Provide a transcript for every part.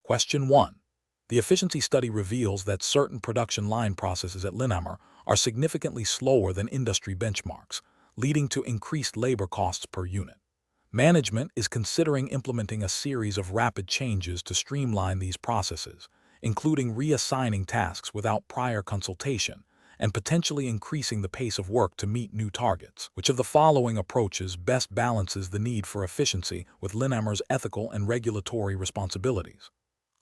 Question 1. The efficiency study reveals that certain production line processes at Linamar are significantly slower than industry benchmarks, leading to increased labor costs per unit. Management is considering implementing a series of rapid changes to streamline these processes, including reassigning tasks without prior consultation and potentially increasing the pace of work to meet new targets. Which of the following approaches best balances the need for efficiency with Linamar's ethical and regulatory responsibilities?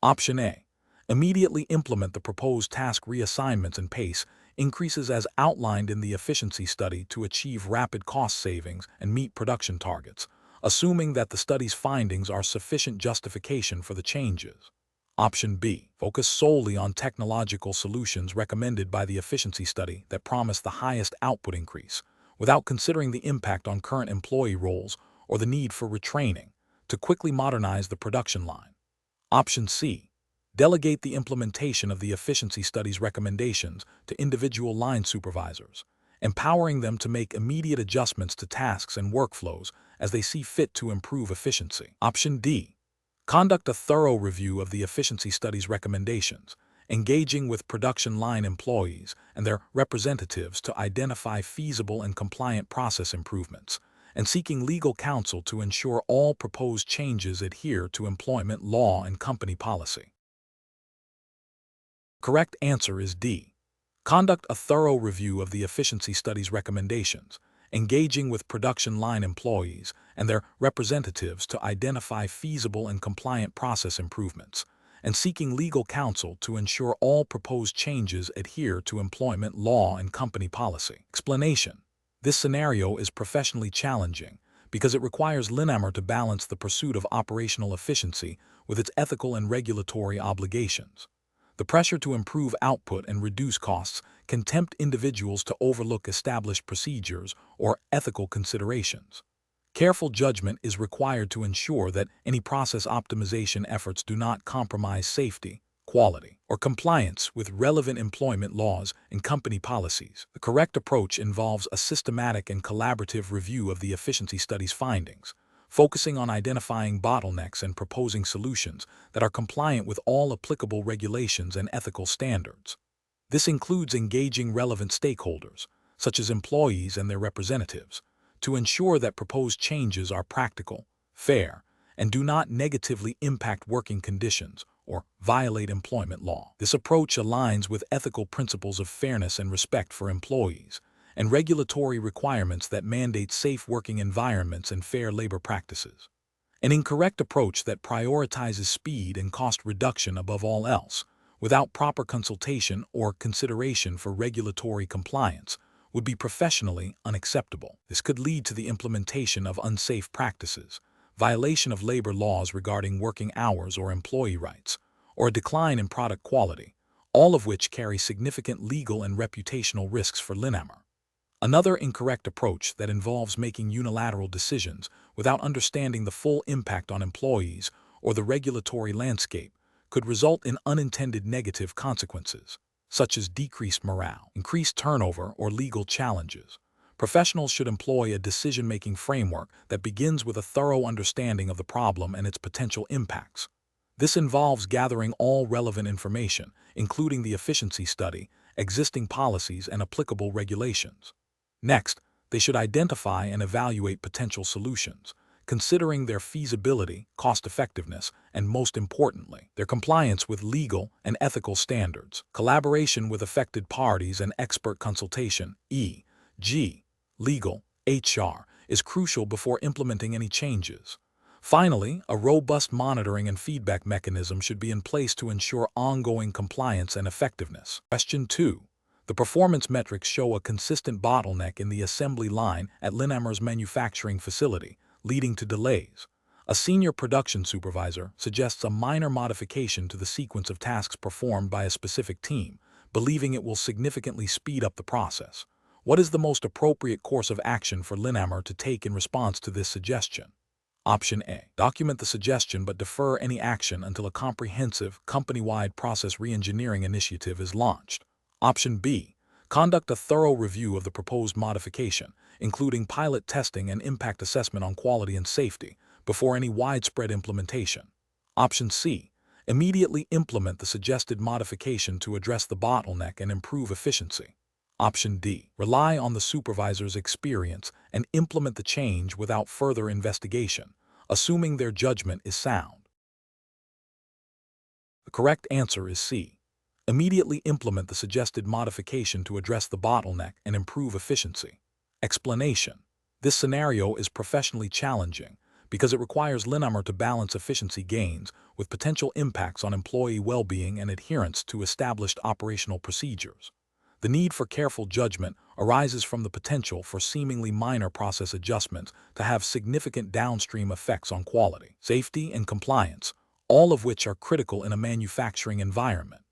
Option A. Immediately implement the proposed task reassignments and pace increases as outlined in the efficiency study to achieve rapid cost savings and meet production targets, assuming that the study's findings are sufficient justification for the changes. Option B. Focus solely on technological solutions recommended by the efficiency study that promise the highest output increase, without considering the impact on current employee roles or the need for retraining to quickly modernize the production line. Option C. Delegate the implementation of the efficiency study's recommendations to individual line supervisors, empowering them to make immediate adjustments to tasks and workflows as they see fit to improve efficiency. Option D. Conduct a thorough review of the efficiency study's recommendations, engaging with production line employees and their representatives to identify feasible and compliant process improvements, and seeking legal counsel to ensure all proposed changes adhere to employment law and company policy. Correct answer is D. Conduct a thorough review of the efficiency study's recommendations, engaging with production line employees and their representatives to identify feasible and compliant process improvements, and seeking legal counsel to ensure all proposed changes adhere to employment law and company policy. Explanation. This scenario is professionally challenging because it requires Linamar to balance the pursuit of operational efficiency with its ethical and regulatory obligations. The pressure to improve output and reduce costs can tempt individuals to overlook established procedures or ethical considerations. Careful judgment is required to ensure that any process optimization efforts do not compromise safety, quality, or compliance with relevant employment laws and company policies. The correct approach involves a systematic and collaborative review of the efficiency study's findings, focusing on identifying bottlenecks and proposing solutions that are compliant with all applicable regulations and ethical standards. This includes engaging relevant stakeholders, such as employees and their representatives, to ensure that proposed changes are practical, fair, and do not negatively impact working conditions or violate employment law. This approach aligns with ethical principles of fairness and respect for employees, and regulatory requirements that mandate safe working environments and fair labor practices. An incorrect approach that prioritizes speed and cost reduction above all else, without proper consultation or consideration for regulatory compliance, would be professionally unacceptable. This could lead to the implementation of unsafe practices, violation of labor laws regarding working hours or employee rights, or a decline in product quality, all of which carry significant legal and reputational risks for Linamar. Another incorrect approach that involves making unilateral decisions without understanding the full impact on employees or the regulatory landscape could result in unintended negative consequences, such as decreased morale, increased turnover, or legal challenges. Professionals should employ a decision-making framework that begins with a thorough understanding of the problem and its potential impacts. This involves gathering all relevant information, including the efficiency study, existing policies, and applicable regulations. Next, they should identify and evaluate potential solutions, considering their feasibility, cost-effectiveness, and most importantly, their compliance with legal and ethical standards. Collaboration with affected parties and expert consultation, e.g., legal, HR, is crucial before implementing any changes. Finally, a robust monitoring and feedback mechanism should be in place to ensure ongoing compliance and effectiveness. Question 2. The performance metrics show a consistent bottleneck in the assembly line at Linamar's manufacturing facility, leading to delays. A senior production supervisor suggests a minor modification to the sequence of tasks performed by a specific team, believing it will significantly speed up the process. What is the most appropriate course of action for Linamar to take in response to this suggestion? Option A. Document the suggestion but defer any action until a comprehensive, company-wide process reengineering initiative is launched. Option B. Conduct a thorough review of the proposed modification, including pilot testing and impact assessment on quality and safety, before any widespread implementation. Option C. Immediately implement the suggested modification to address the bottleneck and improve efficiency. Option D. Rely on the supervisor's experience and implement the change without further investigation, assuming their judgment is sound. The correct answer is C. Immediately implement the suggested modification to address the bottleneck and improve efficiency. Explanation. This scenario is professionally challenging because it requires Linamar to balance efficiency gains with potential impacts on employee well-being and adherence to established operational procedures. The need for careful judgment arises from the potential for seemingly minor process adjustments to have significant downstream effects on quality, safety, and compliance, all of which are critical in a manufacturing environment.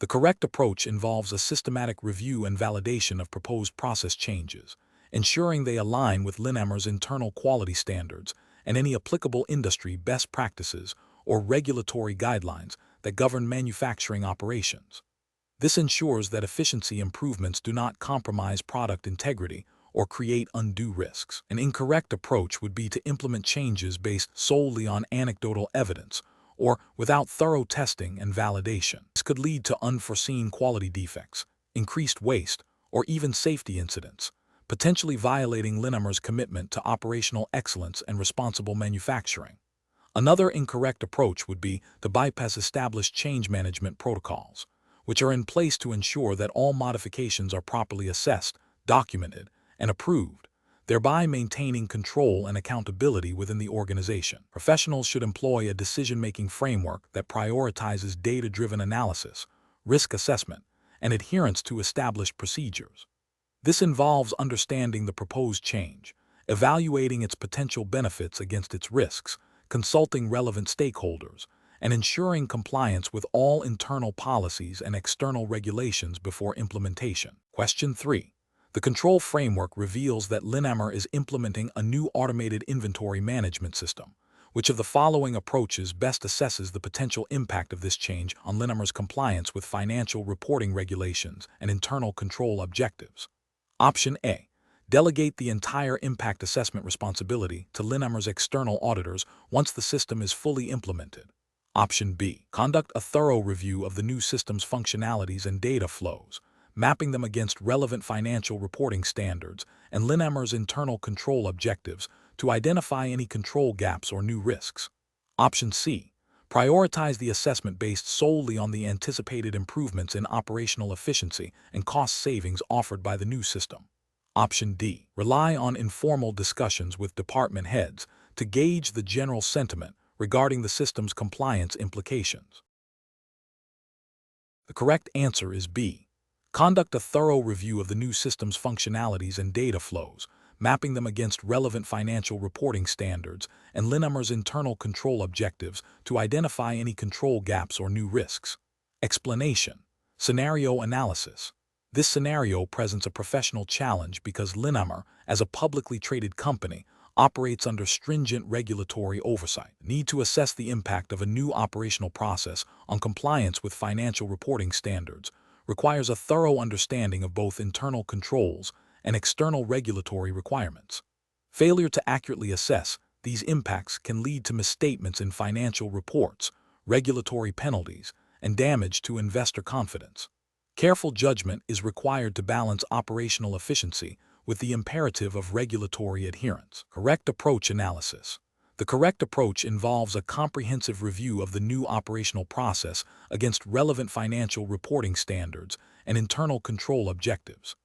The correct approach involves a systematic review and validation of proposed process changes, ensuring they align with Linamar's internal quality standards and any applicable industry best practices or regulatory guidelines that govern manufacturing operations. This ensures that efficiency improvements do not compromise product integrity or create undue risks. An incorrect approach would be to implement changes based solely on anecdotal evidence or without thorough testing and validation. This could lead to unforeseen quality defects, increased waste, or even safety incidents, potentially violating Linamar's commitment to operational excellence and responsible manufacturing. Another incorrect approach would be to bypass established change management protocols, which are in place to ensure that all modifications are properly assessed, documented, and approved, thereby maintaining control and accountability within the organization. Professionals should employ a decision-making framework that prioritizes data-driven analysis, risk assessment, and adherence to established procedures. This involves understanding the proposed change, evaluating its potential benefits against its risks, consulting relevant stakeholders, and ensuring compliance with all internal policies and external regulations before implementation. Question 3. The control framework reveals that Linamar is implementing a new automated inventory management system. Which of the following approaches best assesses the potential impact of this change on Linamar's compliance with financial reporting regulations and internal control objectives? Option A. Delegate the entire impact assessment responsibility to Linamar's external auditors once the system is fully implemented. Option B. Conduct a thorough review of the new system's functionalities and data flows, mapping them against relevant financial reporting standards and Linamar's internal control objectives to identify any control gaps or new risks. Option C. Prioritize the assessment based solely on the anticipated improvements in operational efficiency and cost savings offered by the new system. Option D. Rely on informal discussions with department heads to gauge the general sentiment regarding the system's compliance implications. The correct answer is B. Conduct a thorough review of the new system's functionalities and data flows, mapping them against relevant financial reporting standards and Linamar's internal control objectives to identify any control gaps or new risks. Explanation. Scenario analysis. This scenario presents a professional challenge because Linamar, as a publicly traded company, operates under stringent regulatory oversight. The need to assess the impact of a new operational process on compliance with financial reporting standards requires a thorough understanding of both internal controls and external regulatory requirements. Failure to accurately assess these impacts can lead to misstatements in financial reports, regulatory penalties, and damage to investor confidence. Careful judgment is required to balance operational efficiency with the imperative of regulatory adherence. Correct approach analysis. The correct approach involves a comprehensive review of the new operational process against relevant financial reporting standards and internal control objectives.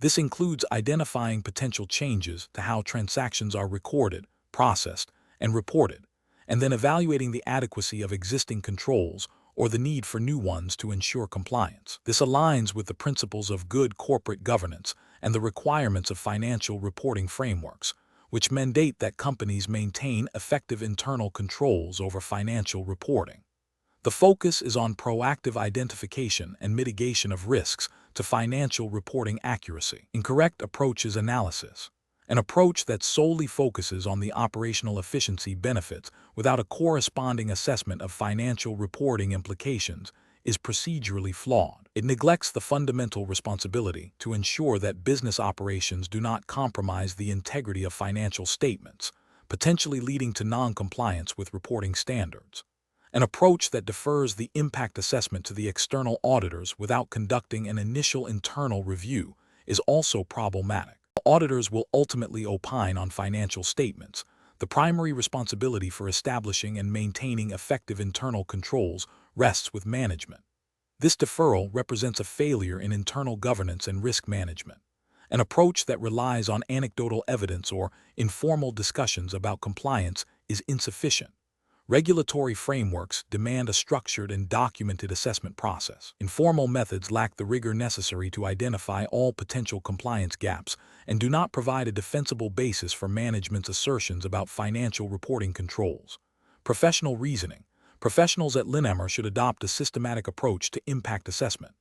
This includes identifying potential changes to how transactions are recorded, processed, and reported, and then evaluating the adequacy of existing controls or the need for new ones to ensure compliance. This aligns with the principles of good corporate governance and the requirements of financial reporting frameworks, which mandate that companies maintain effective internal controls over financial reporting. The focus is on proactive identification and mitigation of risks to financial reporting accuracy. Incorrect approaches analysis. An approach that solely focuses on the operational efficiency benefits without a corresponding assessment of financial reporting implications is procedurally flawed. It neglects the fundamental responsibility to ensure that business operations do not compromise the integrity of financial statements, potentially leading to non-compliance with reporting standards. An approach that defers the impact assessment to the external auditors without conducting an initial internal review is also problematic. Auditors will ultimately opine on financial statements. The primary responsibility for establishing and maintaining effective internal controls rests with management. This deferral represents a failure in internal governance and risk management. An approach that relies on anecdotal evidence or informal discussions about compliance is insufficient. Regulatory frameworks demand a structured and documented assessment process. Informal methods lack the rigor necessary to identify all potential compliance gaps and do not provide a defensible basis for management's assertions about financial reporting controls. Professional reasoning. Professionals at Linamar should adopt a systematic approach to impact assessment.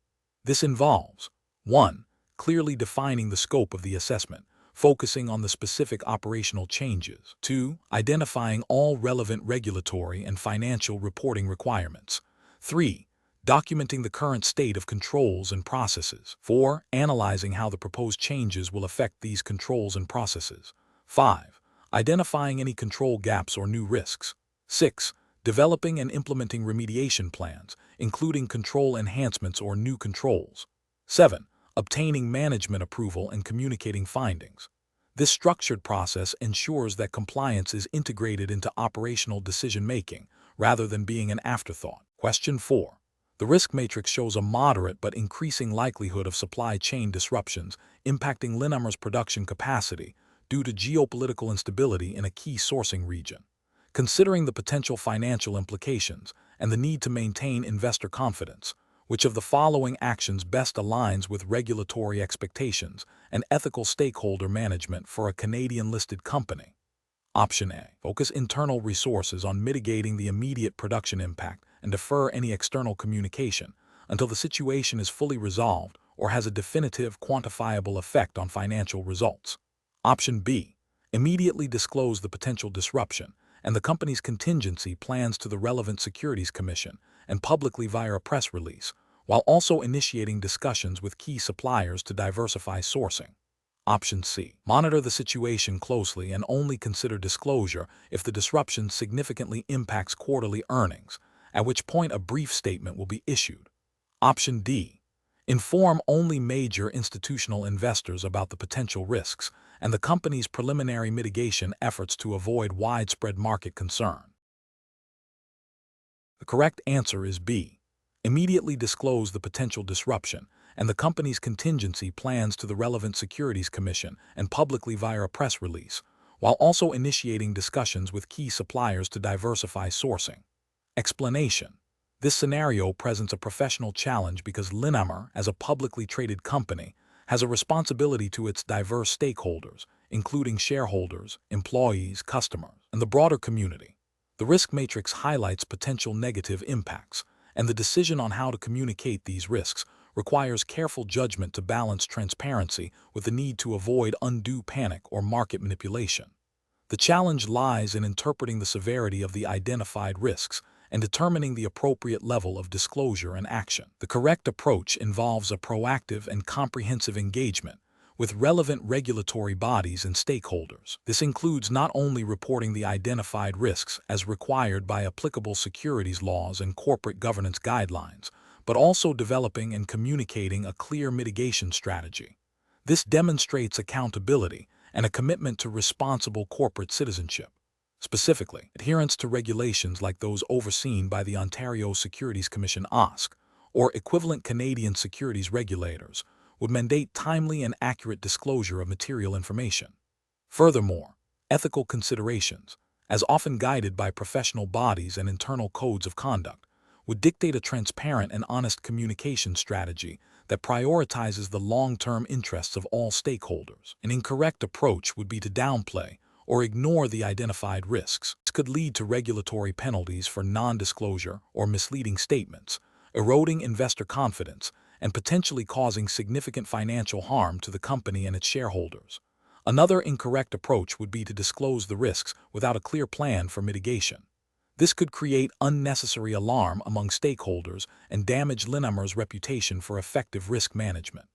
This involves 1. Clearly defining the scope of the assessment, focusing on the specific operational changes. 2. Identifying all relevant regulatory and financial reporting requirements. 3. Documenting the current state of controls and processes. 4. Analyzing how the proposed changes will affect these controls and processes. 5. Identifying any control gaps or new risks. 6. Developing and implementing remediation plans, including control enhancements or new controls. 7. Obtaining management approval and communicating findings. This structured process ensures that compliance is integrated into operational decision-making rather than being an afterthought. Question 4. The risk matrix shows a moderate but increasing likelihood of supply chain disruptions impacting Linamar's production capacity due to geopolitical instability in a key sourcing region. Considering the potential financial implications and the need to maintain investor confidence, which of the following actions best aligns with regulatory expectations and ethical stakeholder management for a Canadian-listed company? Option A. Focus internal resources on mitigating the immediate production impact and defer any external communication until the situation is fully resolved or has a definitive, quantifiable effect on financial results. Option B. Immediately disclose the potential disruption and the company's contingency plans to the relevant Securities Commission and publicly via a press release, while also initiating discussions with key suppliers to diversify sourcing. Option C. Monitor the situation closely and only consider disclosure if the disruption significantly impacts quarterly earnings, at which point a brief statement will be issued. Option D. Inform only major institutional investors about the potential risks and the company's preliminary mitigation efforts to avoid widespread market concern. The correct answer is B. Immediately disclose the potential disruption and the company's contingency plans to the relevant Securities Commission and publicly via a press release, while also initiating discussions with key suppliers to diversify sourcing. Explanation. This scenario presents a professional challenge because Linamar, as a publicly traded company, has a responsibility to its diverse stakeholders, including shareholders, employees, customers, and the broader community. The risk matrix highlights potential negative impacts, and the decision on how to communicate these risks requires careful judgment to balance transparency with the need to avoid undue panic or market manipulation. The challenge lies in interpreting the severity of the identified risks and determining the appropriate level of disclosure and action. The correct approach involves a proactive and comprehensive engagement with relevant regulatory bodies and stakeholders. This includes not only reporting the identified risks as required by applicable securities laws and corporate governance guidelines, but also developing and communicating a clear mitigation strategy. This demonstrates accountability and a commitment to responsible corporate citizenship. Specifically, adherence to regulations like those overseen by the Ontario Securities Commission (OSC) or equivalent Canadian securities regulators would mandate timely and accurate disclosure of material information. Furthermore, ethical considerations, as often guided by professional bodies and internal codes of conduct, would dictate a transparent and honest communication strategy that prioritizes the long-term interests of all stakeholders. An incorrect approach would be to downplay or ignore the identified risks. This could lead to regulatory penalties for non-disclosure or misleading statements, eroding investor confidence, and potentially causing significant financial harm to the company and its shareholders. Another incorrect approach would be to disclose the risks without a clear plan for mitigation. This could create unnecessary alarm among stakeholders and damage Linamar's reputation for effective risk management.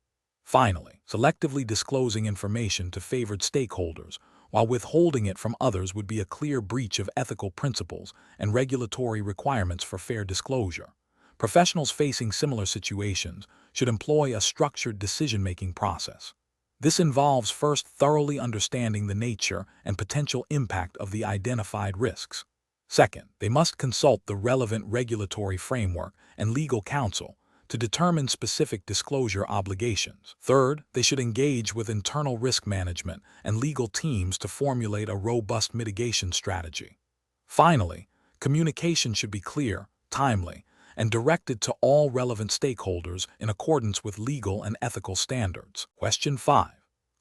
Finally, selectively disclosing information to favored stakeholders while withholding it from others would be a clear breach of ethical principles and regulatory requirements for fair disclosure. Professionals facing similar situations should employ a structured decision-making process. This involves first thoroughly understanding the nature and potential impact of the identified risks. Second, they must consult the relevant regulatory framework and legal counsel to determine specific disclosure obligations. Third, they should engage with internal risk management and legal teams to formulate a robust mitigation strategy. Finally, communication should be clear, timely, and directed to all relevant stakeholders in accordance with legal and ethical standards. Question 5.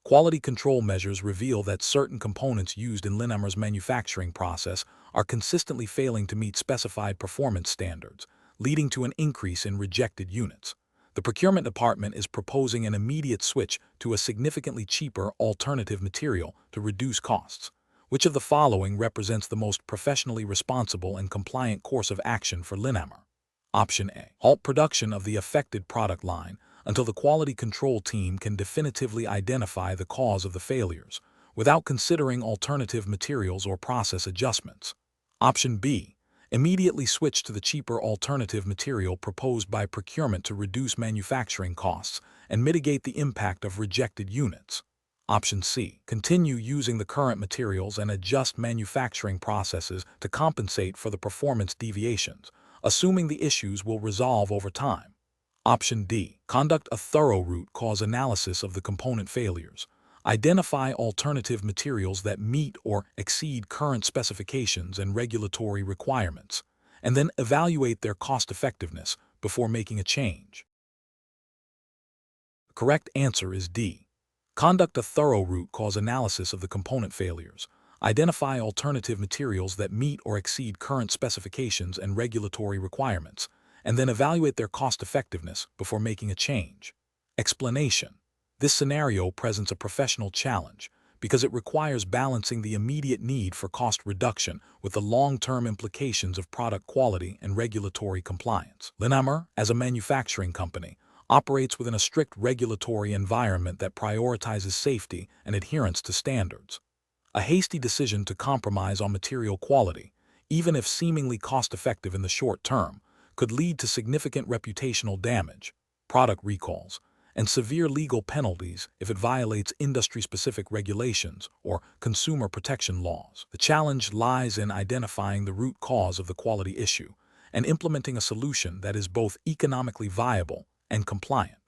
Quality control measures reveal that certain components used in Linamar's manufacturing process are consistently failing to meet specified performance standards, leading to an increase in rejected units. The procurement department is proposing an immediate switch to a significantly cheaper alternative material to reduce costs. Which of the following represents the most professionally responsible and compliant course of action for Linamar? Option A. Halt production of the affected product line until the quality control team can definitively identify the cause of the failures, without considering alternative materials or process adjustments. Option B. Immediately switch to the cheaper alternative material proposed by procurement to reduce manufacturing costs and mitigate the impact of rejected units. Option C. Continue using the current materials and adjust manufacturing processes to compensate for the performance deviations, assuming the issues will resolve over time. Option D. Conduct a thorough root cause analysis of the component failures. Identify alternative materials that meet or exceed current specifications and regulatory requirements, and then evaluate their cost-effectiveness before making a change. The correct answer is D. Conduct a thorough root cause analysis of the component failures. Identify alternative materials that meet or exceed current specifications and regulatory requirements, and then evaluate their cost-effectiveness before making a change. Explanation. This scenario presents a professional challenge because it requires balancing the immediate need for cost reduction with the long-term implications of product quality and regulatory compliance. Linamar, as a manufacturing company, operates within a strict regulatory environment that prioritizes safety and adherence to standards. A hasty decision to compromise on material quality, even if seemingly cost-effective in the short term, could lead to significant reputational damage, product recalls, and severe legal penalties if it violates industry-specific regulations or consumer protection laws. The challenge lies in identifying the root cause of the quality issue and implementing a solution that is both economically viable and compliant.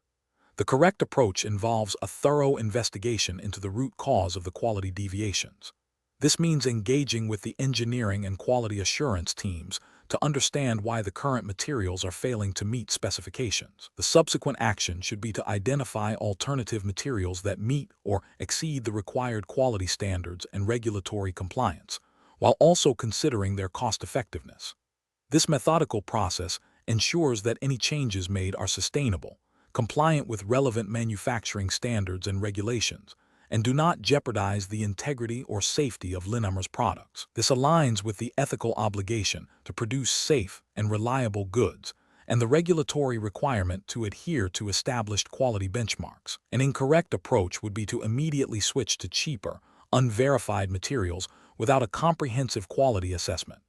The correct approach involves a thorough investigation into the root cause of the quality deviations. This means engaging with the engineering and quality assurance teams to understand why the current materials are failing to meet specifications. The subsequent action should be to identify alternative materials that meet or exceed the required quality standards and regulatory compliance, while also considering their cost-effectiveness. This methodical process ensures that any changes made are sustainable, compliant with relevant manufacturing standards and regulations, and do not jeopardize the integrity or safety of Linamar's products. This aligns with the ethical obligation to produce safe and reliable goods and the regulatory requirement to adhere to established quality benchmarks. An incorrect approach would be to immediately switch to cheaper, unverified materials without a comprehensive quality assessment.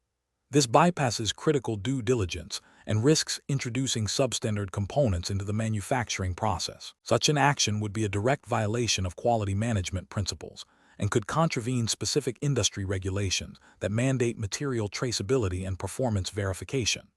This bypasses critical due diligence and risks introducing substandard components into the manufacturing process. Such an action would be a direct violation of quality management principles and could contravene specific industry regulations that mandate material traceability and performance verification.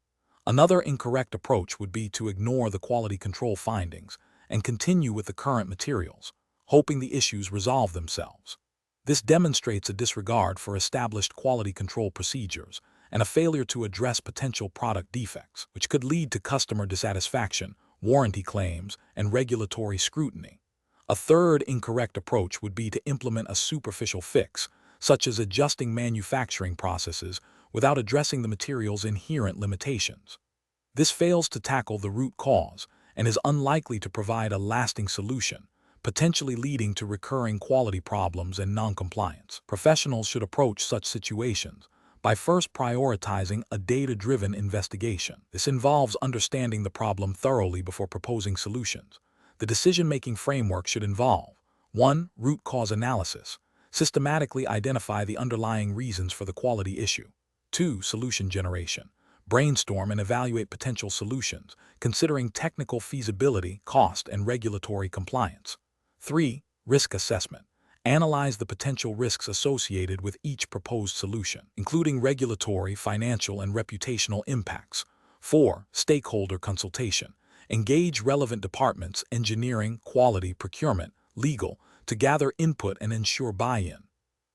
Another incorrect approach would be to ignore the quality control findings and continue with the current materials, hoping the issues resolve themselves. This demonstrates a disregard for established quality control procedures and a failure to address potential product defects, which could lead to customer dissatisfaction, warranty claims, and regulatory scrutiny. A third incorrect approach would be to implement a superficial fix, such as adjusting manufacturing processes without addressing the material's inherent limitations. This fails to tackle the root cause and is unlikely to provide a lasting solution, potentially leading to recurring quality problems and noncompliance. Professionals should approach such situations by first prioritizing a data-driven investigation. This involves understanding the problem thoroughly before proposing solutions. The decision-making framework should involve 1. Root cause analysis, Systematically identify the underlying reasons for the quality issue. 2. Solution generation. Brainstorm and evaluate potential solutions, considering technical feasibility, cost, and regulatory compliance. 3. Risk assessment. Analyze the potential risks associated with each proposed solution, including regulatory, financial, and reputational impacts. 4. Stakeholder consultation. Engage relevant departments, engineering, quality, procurement, legal, to gather input and ensure buy-in.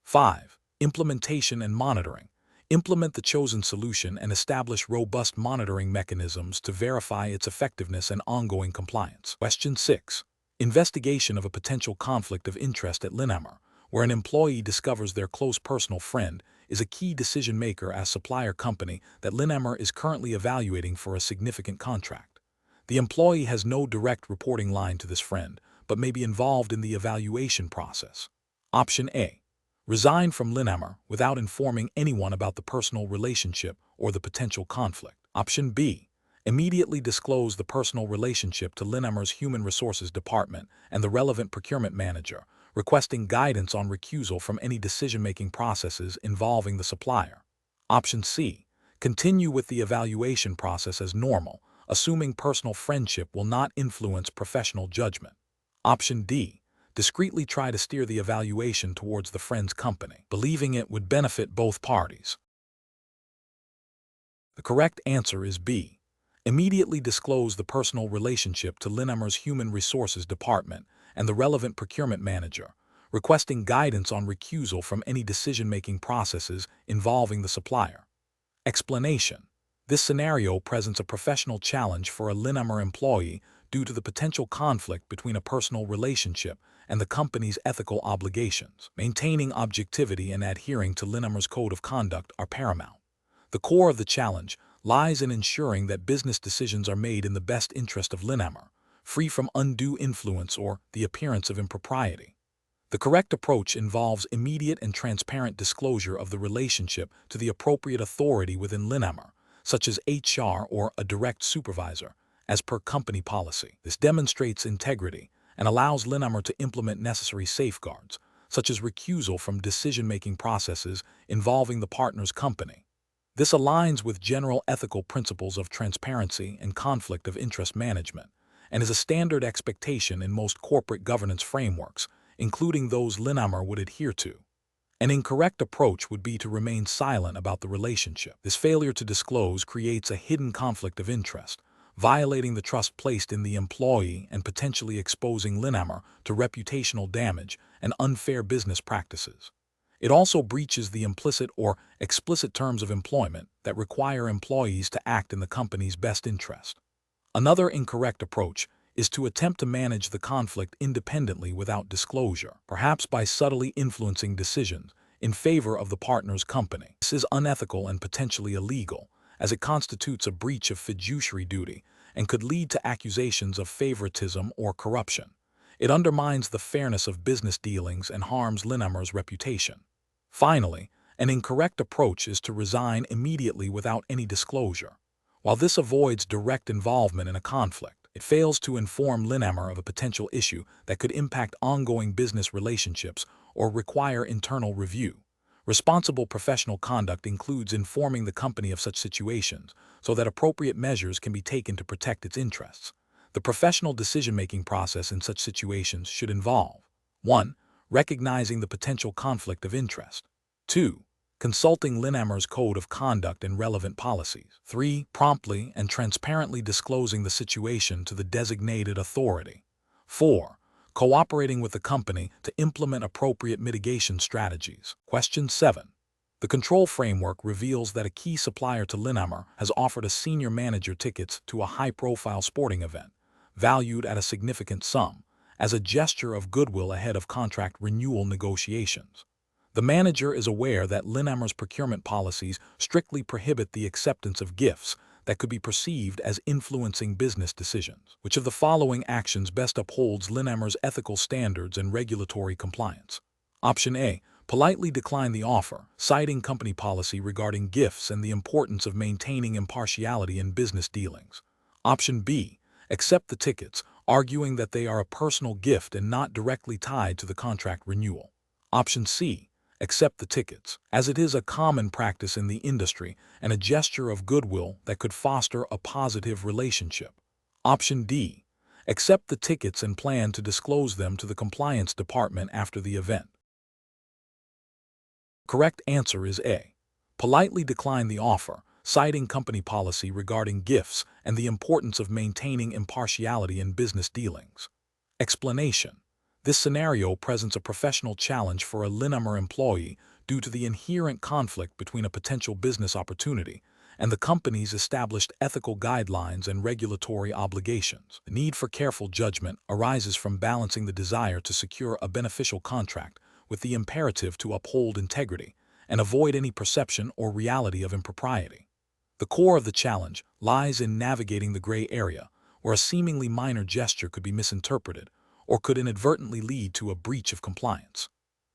5. Implementation and monitoring. Implement the chosen solution and establish robust monitoring mechanisms to verify its effectiveness and ongoing compliance. Question 6. Investigation of a potential conflict of interest at Linamar, where an employee discovers their close personal friend is a key decision-maker as supplier company that Linamar is currently evaluating for a significant contract. The employee has no direct reporting line to this friend, but may be involved in the evaluation process. Option A. Resign from Linamar without informing anyone about the personal relationship or the potential conflict. Option B. Immediately disclose the personal relationship to Linamar's Human Resources Department and the relevant procurement manager, requesting guidance on recusal from any decision-making processes involving the supplier. Option C. Continue with the evaluation process as normal, assuming personal friendship will not influence professional judgment. Option D. Discreetly try to steer the evaluation towards the friend's company, believing it would benefit both parties. The correct answer is B. Immediately disclose the personal relationship to Linamar's Human Resources Department and the relevant procurement manager, requesting guidance on recusal from any decision-making processes involving the supplier. Explanation. This scenario presents a professional challenge for a Linamar employee due to the potential conflict between a personal relationship and the company's ethical obligations. Maintaining objectivity and adhering to Linamar's code of conduct are paramount. The core of the challenge lies in ensuring that business decisions are made in the best interest of Linamar, free from undue influence or the appearance of impropriety. The correct approach involves immediate and transparent disclosure of the relationship to the appropriate authority within Linamar, such as HR or a direct supervisor, as per company policy. This demonstrates integrity and allows Linamar to implement necessary safeguards, such as recusal from decision-making processes involving the partner's company. This aligns with general ethical principles of transparency and conflict of interest management, and is a standard expectation in most corporate governance frameworks, including those Linamar would adhere to. An incorrect approach would be to remain silent about the relationship. This failure to disclose creates a hidden conflict of interest, violating the trust placed in the employee and potentially exposing Linamar to reputational damage and unfair business practices. It also breaches the implicit or explicit terms of employment that require employees to act in the company's best interest. Another incorrect approach is to attempt to manage the conflict independently without disclosure, perhaps by subtly influencing decisions in favor of the partner's company. This is unethical and potentially illegal, as it constitutes a breach of fiduciary duty and could lead to accusations of favoritism or corruption. It undermines the fairness of business dealings and harms Linamar's reputation. Finally, an incorrect approach is to resign immediately without any disclosure. While this avoids direct involvement in a conflict, it fails to inform Linamar of a potential issue that could impact ongoing business relationships or require internal review. Responsible professional conduct includes informing the company of such situations so that appropriate measures can be taken to protect its interests. The professional decision-making process in such situations should involve 1. Recognizing the potential conflict of interest. 2. Consulting Linamar's code of conduct and relevant policies. 3. Promptly and transparently disclosing the situation to the designated authority. 4. Cooperating with the company to implement appropriate mitigation strategies. Question 7. The control framework reveals that a key supplier to Linamar has offered a senior manager tickets to a high-profile sporting event, valued at a significant sum, as a gesture of goodwill ahead of contract renewal negotiations. The manager is aware that Linamar's procurement policies strictly prohibit the acceptance of gifts that could be perceived as influencing business decisions. Which of the following actions best upholds Linamar's ethical standards and regulatory compliance? Option A. Politely decline the offer, citing company policy regarding gifts and the importance of maintaining impartiality in business dealings. Option B. Accept the tickets, arguing that they are a personal gift and not directly tied to the contract renewal. Option C. Accept the tickets, as it is a common practice in the industry and a gesture of goodwill that could foster a positive relationship. Option D. Accept the tickets and plan to disclose them to the compliance department after the event. Correct answer is A. Politely decline the offer, citing company policy regarding gifts and the importance of maintaining impartiality in business dealings. Explanation. This scenario presents a professional challenge for a Linamar employee due to the inherent conflict between a potential business opportunity and the company's established ethical guidelines and regulatory obligations. The need for careful judgment arises from balancing the desire to secure a beneficial contract with the imperative to uphold integrity and avoid any perception or reality of impropriety. The core of the challenge lies in navigating the gray area, where a seemingly minor gesture could be misinterpreted or could inadvertently lead to a breach of compliance.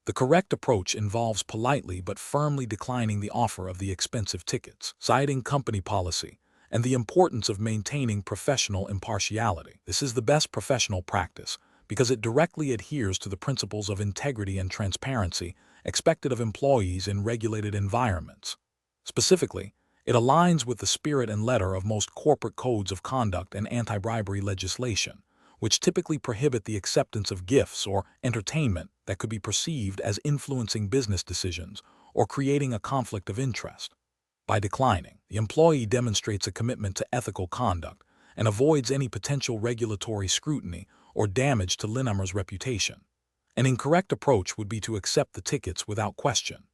The correct approach involves politely but firmly declining the offer of the expensive tickets, citing company policy, and the importance of maintaining professional impartiality. This is the best professional practice because it directly adheres to the principles of integrity and transparency expected of employees in regulated environments. Specifically, it aligns with the spirit and letter of most corporate codes of conduct and anti-bribery legislation, which typically prohibit the acceptance of gifts or entertainment that could be perceived as influencing business decisions or creating a conflict of interest. By declining, the employee demonstrates a commitment to ethical conduct and avoids any potential regulatory scrutiny or damage to Linamar's reputation. An incorrect approach would be to accept the tickets without question.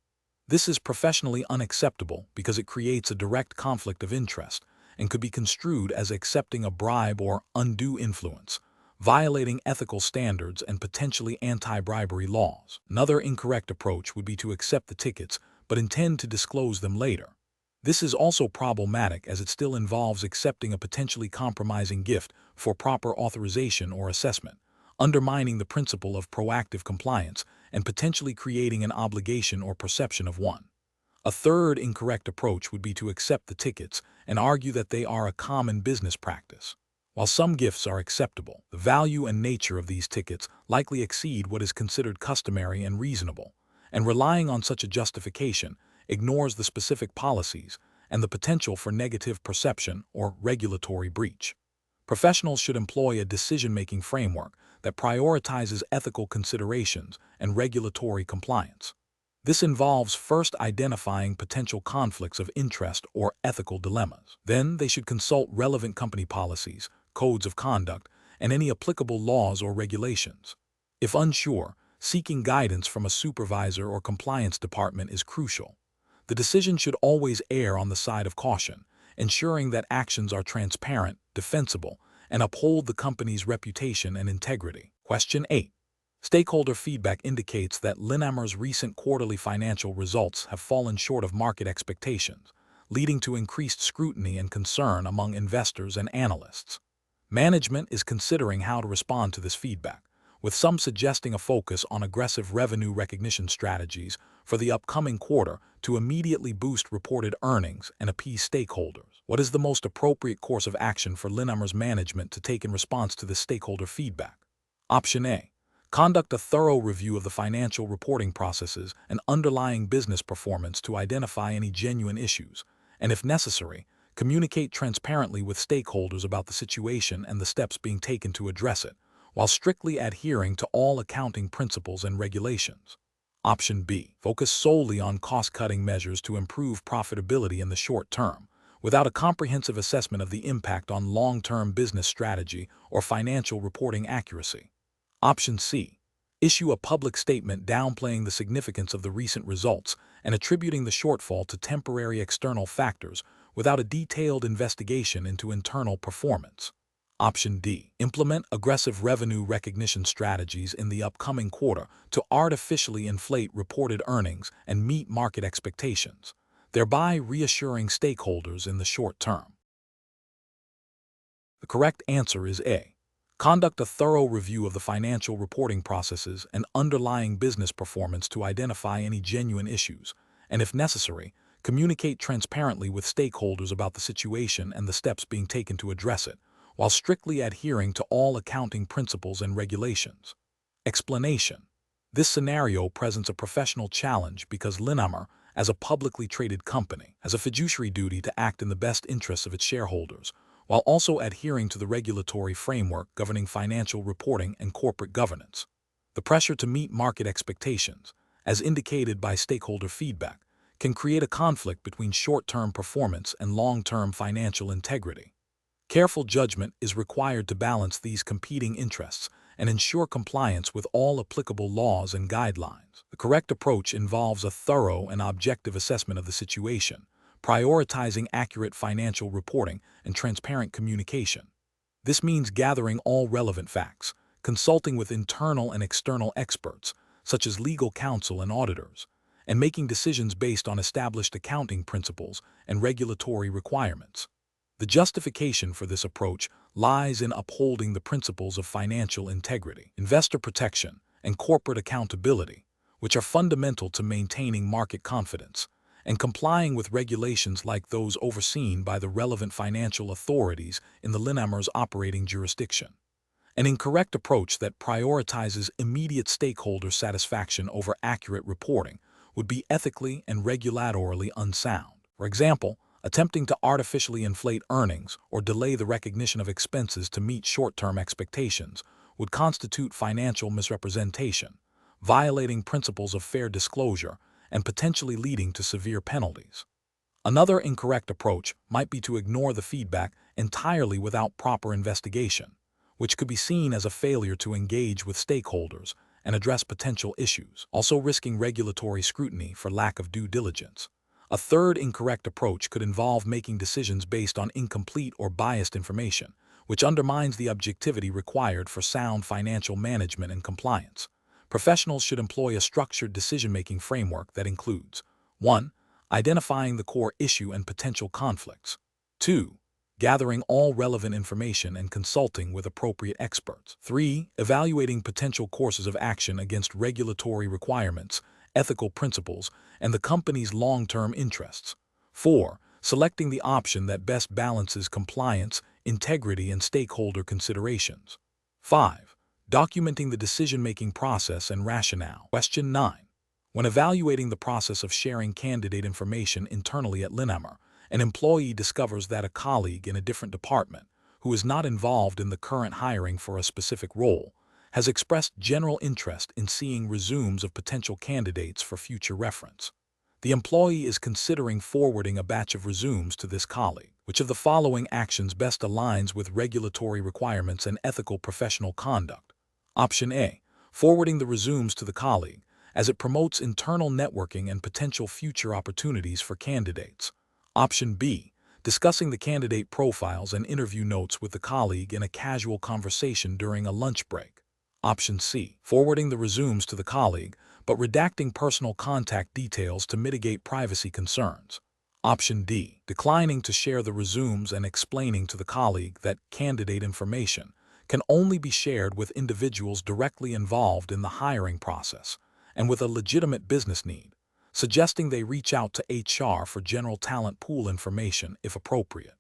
This is professionally unacceptable because it creates a direct conflict of interest and could be construed as accepting a bribe or undue influence, violating ethical standards and potentially anti-bribery laws. Another incorrect approach would be to accept the tickets but intend to disclose them later. This is also problematic as it still involves accepting a potentially compromising gift for proper authorization or assessment, undermining the principle of proactive compliance and potentially creating an obligation or perception of one. A third incorrect approach would be to accept the tickets and argue that they are a common business practice. While some gifts are acceptable, the value and nature of these tickets likely exceed what is considered customary and reasonable, and relying on such a justification ignores the specific policies and the potential for negative perception or regulatory breach. Professionals should employ a decision-making framework that prioritizes ethical considerations and regulatory compliance. This involves first identifying potential conflicts of interest or ethical dilemmas. Then they should consult relevant company policies, codes of conduct, and any applicable laws or regulations. If unsure, seeking guidance from a supervisor or compliance department is crucial. The decision should always err on the side of caution, ensuring that actions are transparent, defensible, and uphold the company's reputation and integrity. Question 8. Stakeholder feedback indicates that Linamar's recent quarterly financial results have fallen short of market expectations, leading to increased scrutiny and concern among investors and analysts. Management is considering how to respond to this feedback, with some suggesting a focus on aggressive revenue recognition strategies for the upcoming quarter to immediately boost reported earnings and appease stakeholders. What is the most appropriate course of action for Linamar's management to take in response to this stakeholder feedback? Option A. Conduct a thorough review of the financial reporting processes and underlying business performance to identify any genuine issues, and if necessary, communicate transparently with stakeholders about the situation and the steps being taken to address it, while strictly adhering to all accounting principles and regulations. Option B. Focus solely on cost-cutting measures to improve profitability in the short term, without a comprehensive assessment of the impact on long-term business strategy or financial reporting accuracy. Option C. Issue a public statement downplaying the significance of the recent results and attributing the shortfall to temporary external factors without a detailed investigation into internal performance. Option D. Implement aggressive revenue recognition strategies in the upcoming quarter to artificially inflate reported earnings and meet market expectations, thereby reassuring stakeholders in the short term. The correct answer is A. Conduct a thorough review of the financial reporting processes and underlying business performance to identify any genuine issues, and if necessary, communicate transparently with stakeholders about the situation and the steps being taken to address it, while strictly adhering to all accounting principles and regulations. Explanation. This scenario presents a professional challenge because Linamar, as a publicly traded company, has a fiduciary duty to act in the best interests of its shareholders, while also adhering to the regulatory framework governing financial reporting and corporate governance. The pressure to meet market expectations, as indicated by stakeholder feedback, can create a conflict between short-term performance and long-term financial integrity. Careful judgment is required to balance these competing interests and ensure compliance with all applicable laws and guidelines. The correct approach involves a thorough and objective assessment of the situation, prioritizing accurate financial reporting and transparent communication. This means gathering all relevant facts, consulting with internal and external experts, such as legal counsel and auditors, and making decisions based on established accounting principles and regulatory requirements. The justification for this approach lies in upholding the principles of financial integrity, investor protection, and corporate accountability, which are fundamental to maintaining market confidence and complying with regulations like those overseen by the relevant financial authorities in the Linamar's operating jurisdiction. An incorrect approach that prioritizes immediate stakeholder satisfaction over accurate reporting would be ethically and regulatorily unsound. For example, attempting to artificially inflate earnings or delay the recognition of expenses to meet short-term expectations would constitute financial misrepresentation, violating principles of fair disclosure and potentially leading to severe penalties. Another incorrect approach might be to ignore the feedback entirely without proper investigation, which could be seen as a failure to engage with stakeholders and address potential issues, also risking regulatory scrutiny for lack of due diligence. A third incorrect approach could involve making decisions based on incomplete or biased information, which undermines the objectivity required for sound financial management and compliance. Professionals should employ a structured decision-making framework that includes 1. Identifying the core issue and potential conflicts. 2. Gathering all relevant information and consulting with appropriate experts. 3. Evaluating potential courses of action against regulatory requirements, ethical principles, and the company's long-term interests. 4. Selecting the option that best balances compliance, integrity, and stakeholder considerations. 5. Documenting the decision-making process and rationale. Question 9. When evaluating the process of sharing candidate information internally at Linamar, an employee discovers that a colleague in a different department, who is not involved in the current hiring for a specific role, has expressed general interest in seeing resumes of potential candidates for future reference. The employee is considering forwarding a batch of resumes to this colleague. Which of the following actions best aligns with regulatory requirements and ethical professional conduct? Option A. Forwarding the resumes to the colleague, as it promotes internal networking and potential future opportunities for candidates. Option B. Discussing the candidate profiles and interview notes with the colleague in a casual conversation during a lunch break. Option C. Forwarding the resumes to the colleague, but redacting personal contact details to mitigate privacy concerns. Option D. Declining to share the resumes and explaining to the colleague that candidate information can only be shared with individuals directly involved in the hiring process and with a legitimate business need, suggesting they reach out to HR for general talent pool information if appropriate.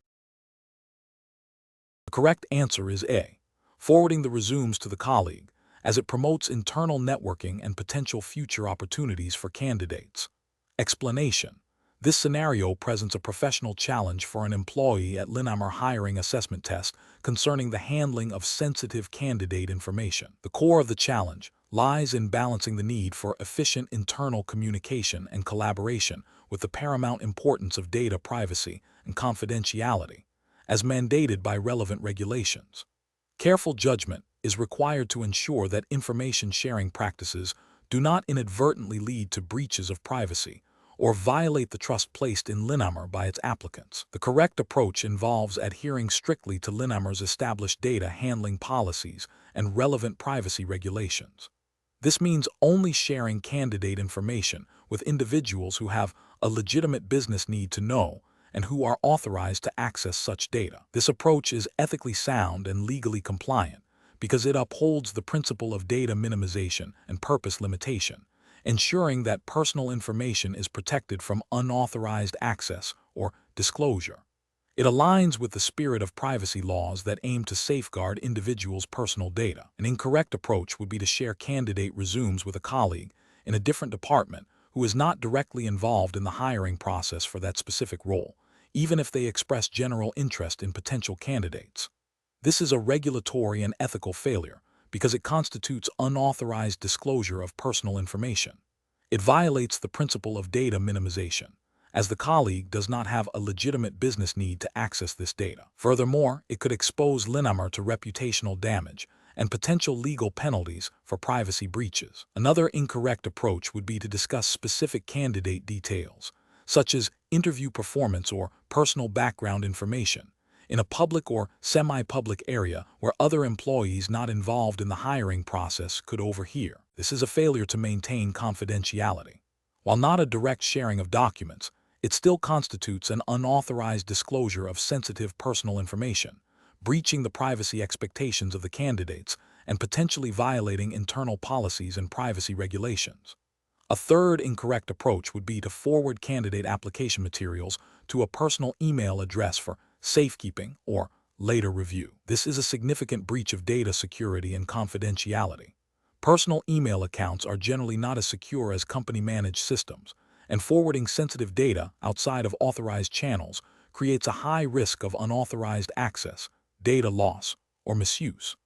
The correct answer is A. Forwarding the resumes to the colleague, as it promotes internal networking and potential future opportunities for candidates. Explanation. This scenario presents a professional challenge for an employee at Linamar hiring assessment test concerning the handling of sensitive candidate information. The core of the challenge lies in balancing the need for efficient internal communication and collaboration with the paramount importance of data privacy and confidentiality, as mandated by relevant regulations. Careful judgment is required to ensure that information sharing practices do not inadvertently lead to breaches of privacy or violate the trust placed in Linamar by its applicants. The correct approach involves adhering strictly to Linamar's established data handling policies and relevant privacy regulations. This means only sharing candidate information with individuals who have a legitimate business need to know and who are authorized to access such data. This approach is ethically sound and legally compliant because it upholds the principle of data minimization and purpose limitation, ensuring that personal information is protected from unauthorized access or disclosure. It aligns with the spirit of privacy laws that aim to safeguard individuals' personal data. An incorrect approach would be to share candidate resumes with a colleague in a different department who is not directly involved in the hiring process for that specific role, even if they express general interest in potential candidates. This is a regulatory and ethical failure because it constitutes unauthorized disclosure of personal information. It violates the principle of data minimization, as the colleague does not have a legitimate business need to access this data. Furthermore, it could expose Linamar to reputational damage and potential legal penalties for privacy breaches. Another incorrect approach would be to discuss specific candidate details, such as interview performance or personal background information, in a public or semi-public area where other employees not involved in the hiring process could overhear. This is a failure to maintain confidentiality. While not a direct sharing of documents, it still constitutes an unauthorized disclosure of sensitive personal information, breaching the privacy expectations of the candidates and potentially violating internal policies and privacy regulations. A third incorrect approach would be to forward candidate application materials to a personal email address for safekeeping or later review. This is a significant breach of data security and confidentiality. Personal email accounts are generally not as secure as company-managed systems, and forwarding sensitive data outside of authorized channels creates a high risk of unauthorized access, data loss, or misuse.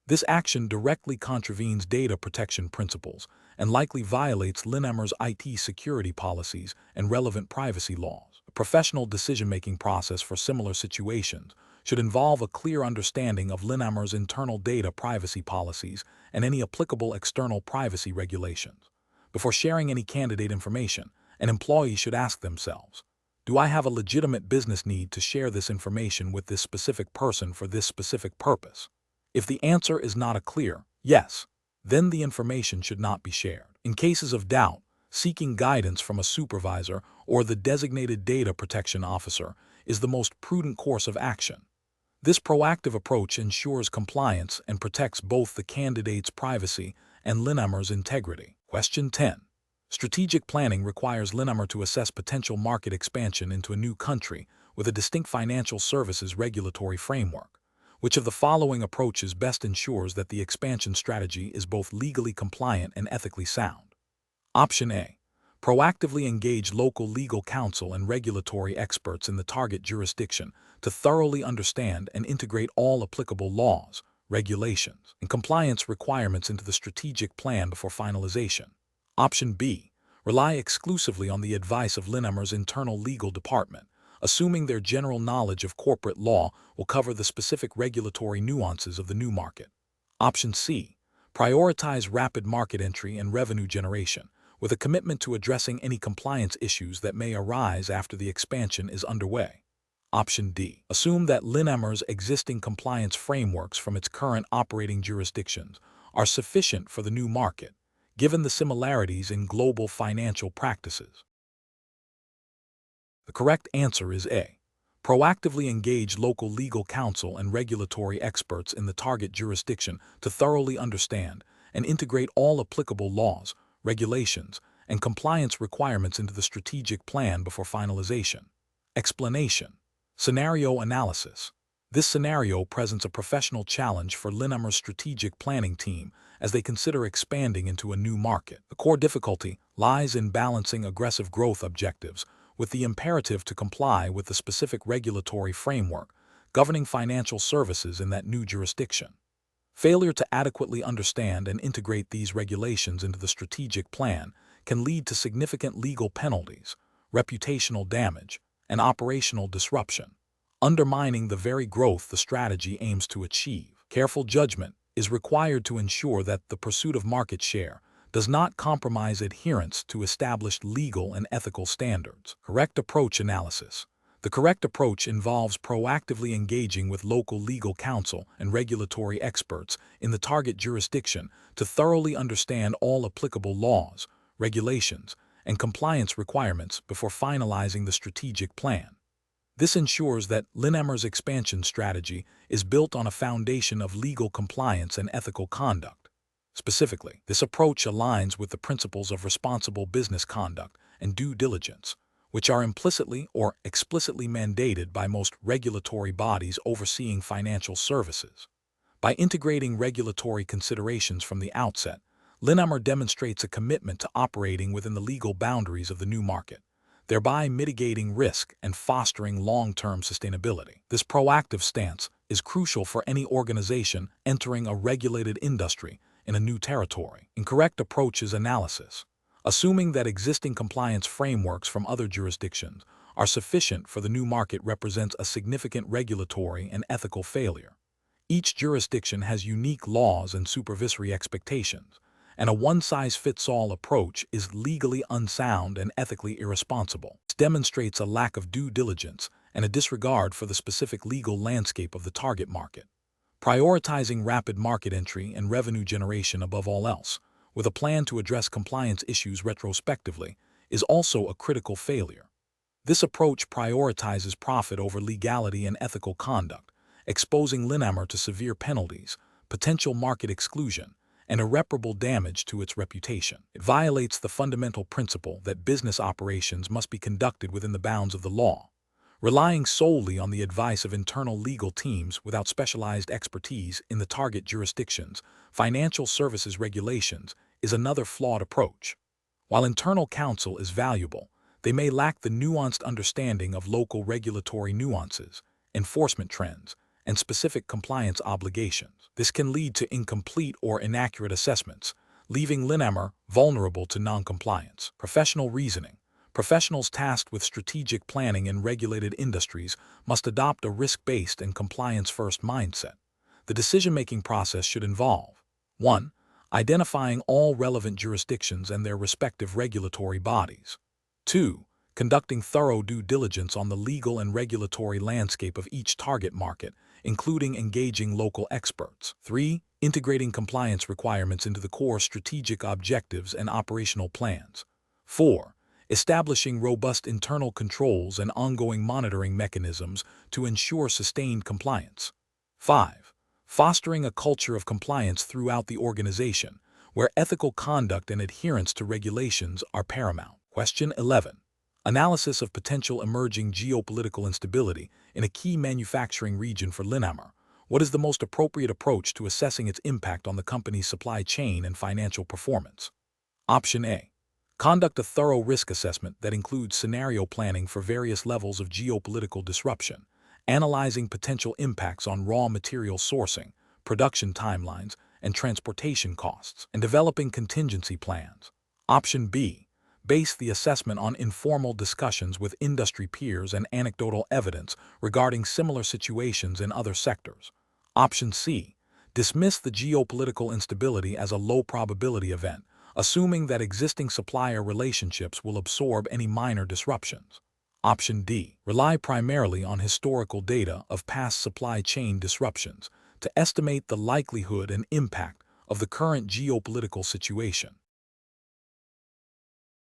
This action directly contravenes data protection principles and likely violates Linamar's IT security policies and relevant privacy laws. A professional decision-making process for similar situations should involve a clear understanding of Linamar's internal data privacy policies and any applicable external privacy regulations. Before sharing any candidate information, an employee should ask themselves, do I have a legitimate business need to share this information with this specific person for this specific purpose? If the answer is not a clear yes, then the information should not be shared. In cases of doubt, seeking guidance from a supervisor or the designated data protection officer is the most prudent course of action. This proactive approach ensures compliance and protects both the candidate's privacy and Linamar's integrity. Question 10. Strategic planning requires Linamar to assess potential market expansion into a new country with a distinct financial services regulatory framework. Which of the following approaches best ensures that the expansion strategy is both legally compliant and ethically sound? Option A. Proactively engage local legal counsel and regulatory experts in the target jurisdiction to thoroughly understand and integrate all applicable laws, regulations, and compliance requirements into the strategic plan before finalization. Option B. Rely exclusively on the advice of Linamar's internal legal department, assuming their general knowledge of corporate law will cover the specific regulatory nuances of the new market. Option C. Prioritize rapid market entry and revenue generation, with a commitment to addressing any compliance issues that may arise after the expansion is underway. Option D. Assume that Linamar's existing compliance frameworks from its current operating jurisdictions are sufficient for the new market, given the similarities in global financial practices. The correct answer is A. Proactively engage local legal counsel and regulatory experts in the target jurisdiction to thoroughly understand and integrate all applicable laws, regulations, and compliance requirements into the strategic plan before finalization. Explanation. Scenario analysis. This scenario presents a professional challenge for Linamar's strategic planning team as they consider expanding into a new market. The core difficulty lies in balancing aggressive growth objectives with the imperative to comply with the specific regulatory framework governing financial services in that new jurisdiction. Failure to adequately understand and integrate these regulations into the strategic plan can lead to significant legal penalties, reputational damage, and operational disruption, undermining the very growth the strategy aims to achieve. Careful judgment is required to ensure that the pursuit of market share does not compromise adherence to established legal and ethical standards. Correct approach analysis. The correct approach involves proactively engaging with local legal counsel and regulatory experts in the target jurisdiction to thoroughly understand all applicable laws, regulations, and compliance requirements before finalizing the strategic plan. This ensures that Linamar's expansion strategy is built on a foundation of legal compliance and ethical conduct. Specifically, this approach aligns with the principles of responsible business conduct and due diligence, which are implicitly or explicitly mandated by most regulatory bodies overseeing financial services. By integrating regulatory considerations from the outset, Linamar demonstrates a commitment to operating within the legal boundaries of the new market, thereby mitigating risk and fostering long-term sustainability. This proactive stance is crucial for any organization entering a regulated industry in a new territory. Incorrect approach is analysis. Assuming that existing compliance frameworks from other jurisdictions are sufficient for the new market represents a significant regulatory and ethical failure. Each jurisdiction has unique laws and supervisory expectations, and a one-size-fits-all approach is legally unsound and ethically irresponsible. This demonstrates a lack of due diligence and a disregard for the specific legal landscape of the target market. Prioritizing rapid market entry and revenue generation above all else, with a plan to address compliance issues retrospectively, is also a critical failure. This approach prioritizes profit over legality and ethical conduct, exposing Linamar to severe penalties, potential market exclusion, and irreparable damage to its reputation. It violates the fundamental principle that business operations must be conducted within the bounds of the law. Relying solely on the advice of internal legal teams without specialized expertise in the target jurisdictions, financial services regulations is another flawed approach. While internal counsel is valuable, they may lack the nuanced understanding of local regulatory nuances, enforcement trends, and specific compliance obligations. This can lead to incomplete or inaccurate assessments, leaving Linamar vulnerable to non-compliance. Professional reasoning. Professionals tasked with strategic planning in regulated industries must adopt a risk-based and compliance-first mindset. The decision-making process should involve 1. Identifying all relevant jurisdictions and their respective regulatory bodies. 2. Conducting thorough due diligence on the legal and regulatory landscape of each target market, including engaging local experts. 3. Integrating compliance requirements into the core strategic objectives and operational plans. 4. Establishing robust internal controls and ongoing monitoring mechanisms to ensure sustained compliance. 5. Fostering a culture of compliance throughout the organization, where ethical conduct and adherence to regulations are paramount. Question 11. Analysis of potential emerging geopolitical instability in a key manufacturing region for Linamar. What is the most appropriate approach to assessing its impact on the company's supply chain and financial performance? Option A. Conduct a thorough risk assessment that includes scenario planning for various levels of geopolitical disruption, analyzing potential impacts on raw material sourcing, production timelines, and transportation costs, and developing contingency plans. Option B. Base the assessment on informal discussions with industry peers and anecdotal evidence regarding similar situations in other sectors. Option C. Dismiss the geopolitical instability as a low-probability event, assuming that existing supplier relationships will absorb any minor disruptions. Option D. Rely primarily on historical data of past supply chain disruptions to estimate the likelihood and impact of the current geopolitical situation.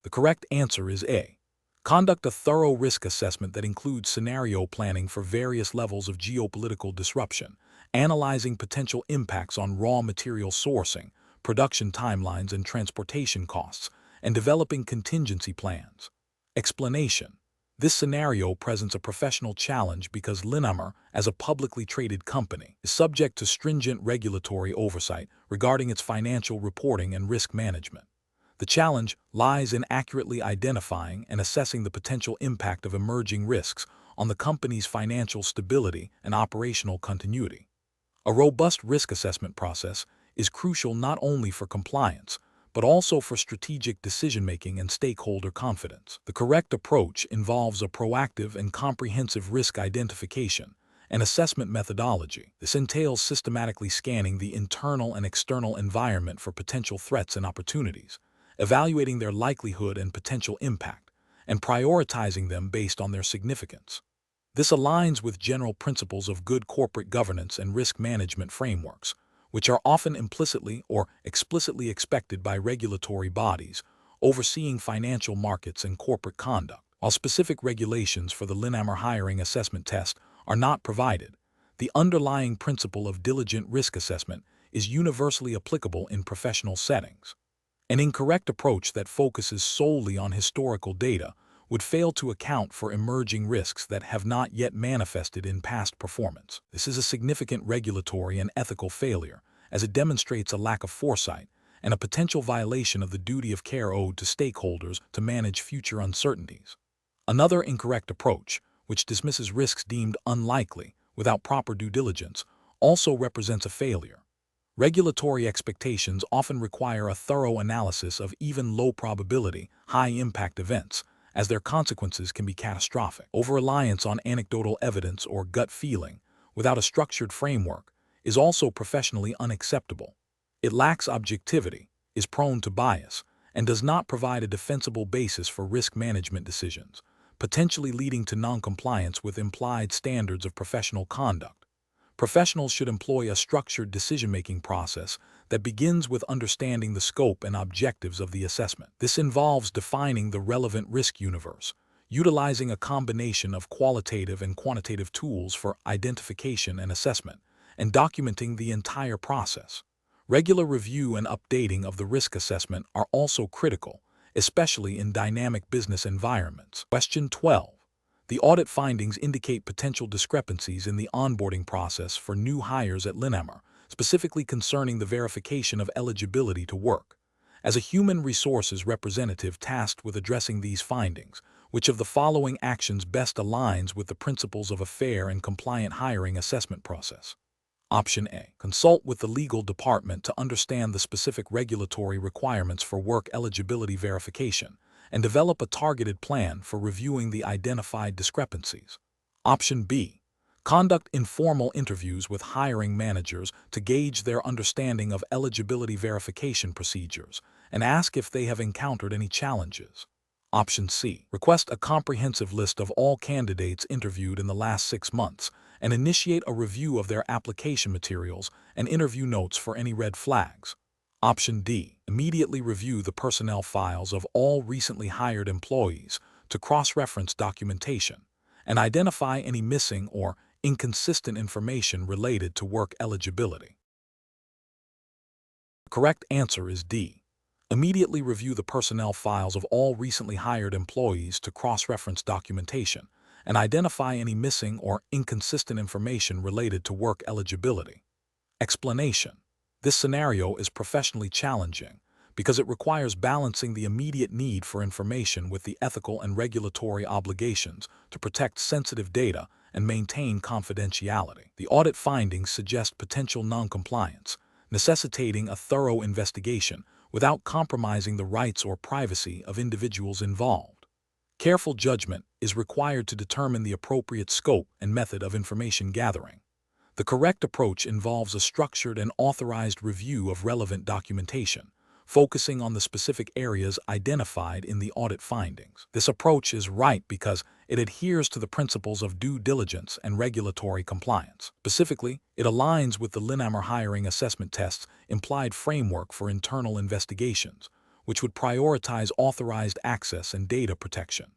The correct answer is A. Conduct a thorough risk assessment that includes scenario planning for various levels of geopolitical disruption, analyzing potential impacts on raw material sourcing, production timelines and transportation costs, and developing contingency plans. Explanation. This scenario presents a professional challenge because Linamar, as a publicly traded company, is subject to stringent regulatory oversight regarding its financial reporting and risk management. The challenge lies in accurately identifying and assessing the potential impact of emerging risks on the company's financial stability and operational continuity. A robust risk assessment process is crucial not only for compliance, but also for strategic decision-making and stakeholder confidence. The correct approach involves a proactive and comprehensive risk identification and assessment methodology. This entails systematically scanning the internal and external environment for potential threats and opportunities, evaluating their likelihood and potential impact, and prioritizing them based on their significance. This aligns with general principles of good corporate governance and risk management frameworks, which are often implicitly or explicitly expected by regulatory bodies overseeing financial markets and corporate conduct. While specific regulations for the Linamar hiring assessment test are not provided, the underlying principle of diligent risk assessment is universally applicable in professional settings. An incorrect approach that focuses solely on historical data would fail to account for emerging risks that have not yet manifested in past performance. This is a significant regulatory and ethical failure, as it demonstrates a lack of foresight and a potential violation of the duty of care owed to stakeholders to manage future uncertainties. Another incorrect approach, which dismisses risks deemed unlikely without proper due diligence, also represents a failure. Regulatory expectations often require a thorough analysis of even low-probability, high-impact events, as their consequences can be catastrophic. Over-reliance on anecdotal evidence or gut feeling, without a structured framework, is also professionally unacceptable. It lacks objectivity, is prone to bias, and does not provide a defensible basis for risk management decisions, potentially leading to non-compliance with implied standards of professional conduct. Professionals should employ a structured decision-making process that begins with understanding the scope and objectives of the assessment. This involves defining the relevant risk universe, utilizing a combination of qualitative and quantitative tools for identification and assessment, and documenting the entire process. Regular review and updating of the risk assessment are also critical, especially in dynamic business environments. Question 12. The audit findings indicate potential discrepancies in the onboarding process for new hires at Linamar, specifically concerning the verification of eligibility to work. As a human resources representative tasked with addressing these findings, which of the following actions best aligns with the principles of a fair and compliant hiring assessment process? Option A. Consult with the legal department to understand the specific regulatory requirements for work eligibility verification, and develop a targeted plan for reviewing the identified discrepancies. Option B. Conduct informal interviews with hiring managers to gauge their understanding of eligibility verification procedures and ask if they have encountered any challenges. Option C. Request a comprehensive list of all candidates interviewed in the last 6 months and initiate a review of their application materials and interview notes for any red flags. Option D. Immediately review the personnel files of all recently hired employees to cross-reference documentation and identify any missing or inconsistent information related to work eligibility. The correct answer is D. Immediately review the personnel files of all recently hired employees to cross-reference documentation and identify any missing or inconsistent information related to work eligibility. Explanation. This scenario is professionally challenging because it requires balancing the immediate need for information with the ethical and regulatory obligations to protect sensitive data and maintain confidentiality. The audit findings suggest potential non-compliance, necessitating a thorough investigation without compromising the rights or privacy of individuals involved. Careful judgment is required to determine the appropriate scope and method of information gathering. The correct approach involves a structured and authorized review of relevant documentation, focusing on the specific areas identified in the audit findings. This approach is right because it adheres to the principles of due diligence and regulatory compliance. Specifically, it aligns with the Linamar hiring assessment test's implied framework for internal investigations, which would prioritize authorized access and data protection.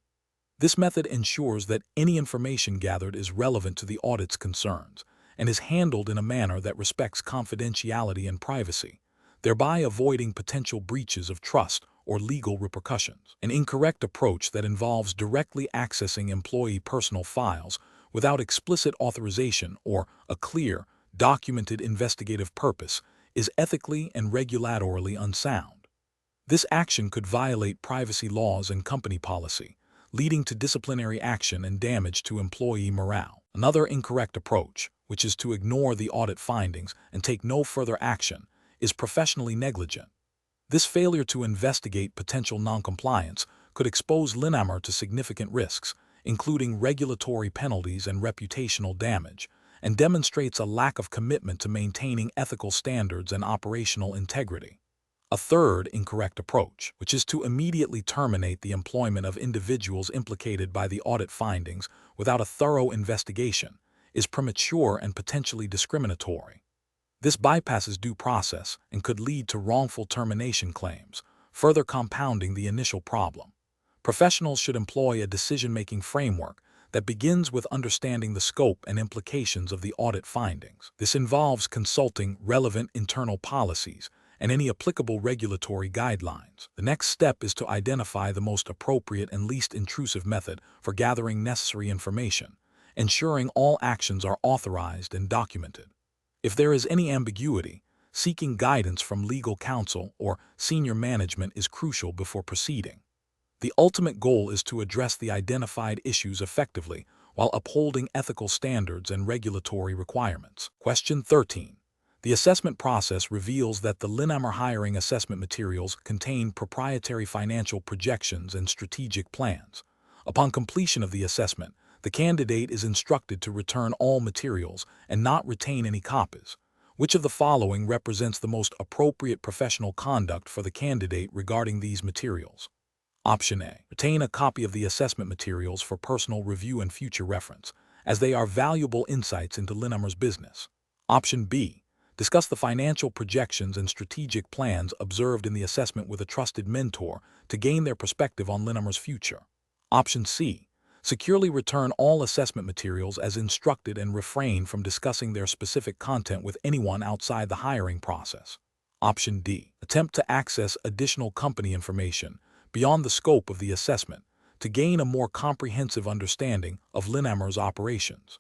This method ensures that any information gathered is relevant to the audit's concerns and is handled in a manner that respects confidentiality and privacy, thereby avoiding potential breaches of trust or legal repercussions. An incorrect approach that involves directly accessing employee personal files without explicit authorization or a clear, documented investigative purpose is ethically and regulatorily unsound. This action could violate privacy laws and company policy, leading to disciplinary action and damage to employee morale. Another incorrect approach, which is to ignore the audit findings and take no further action, is professionally negligent. This failure to investigate potential noncompliance could expose Linamar to significant risks, including regulatory penalties and reputational damage, and demonstrates a lack of commitment to maintaining ethical standards and operational integrity. A third incorrect approach, which is to immediately terminate the employment of individuals implicated by the audit findings without a thorough investigation, is premature and potentially discriminatory. This bypasses due process and could lead to wrongful termination claims, further compounding the initial problem. Professionals should employ a decision-making framework that begins with understanding the scope and implications of the audit findings. This involves consulting relevant internal policies and any applicable regulatory guidelines. The next step is to identify the most appropriate and least intrusive method for gathering necessary information, ensuring all actions are authorized and documented. If there is any ambiguity, seeking guidance from legal counsel or senior management is crucial before proceeding. The ultimate goal is to address the identified issues effectively while upholding ethical standards and regulatory requirements. Question 13. The assessment process reveals that the Linamar hiring assessment materials contain proprietary financial projections and strategic plans. Upon completion of the assessment, the candidate is instructed to return all materials and not retain any copies. Which of the following represents the most appropriate professional conduct for the candidate regarding these materials? Option A. Retain a copy of the assessment materials for personal review and future reference, as they are valuable insights into Linamar's business. Option B. Discuss the financial projections and strategic plans observed in the assessment with a trusted mentor to gain their perspective on Linamar's future. Option C. Securely return all assessment materials as instructed and refrain from discussing their specific content with anyone outside the hiring process. Option D. Attempt to access additional company information beyond the scope of the assessment to gain a more comprehensive understanding of Linamar's operations.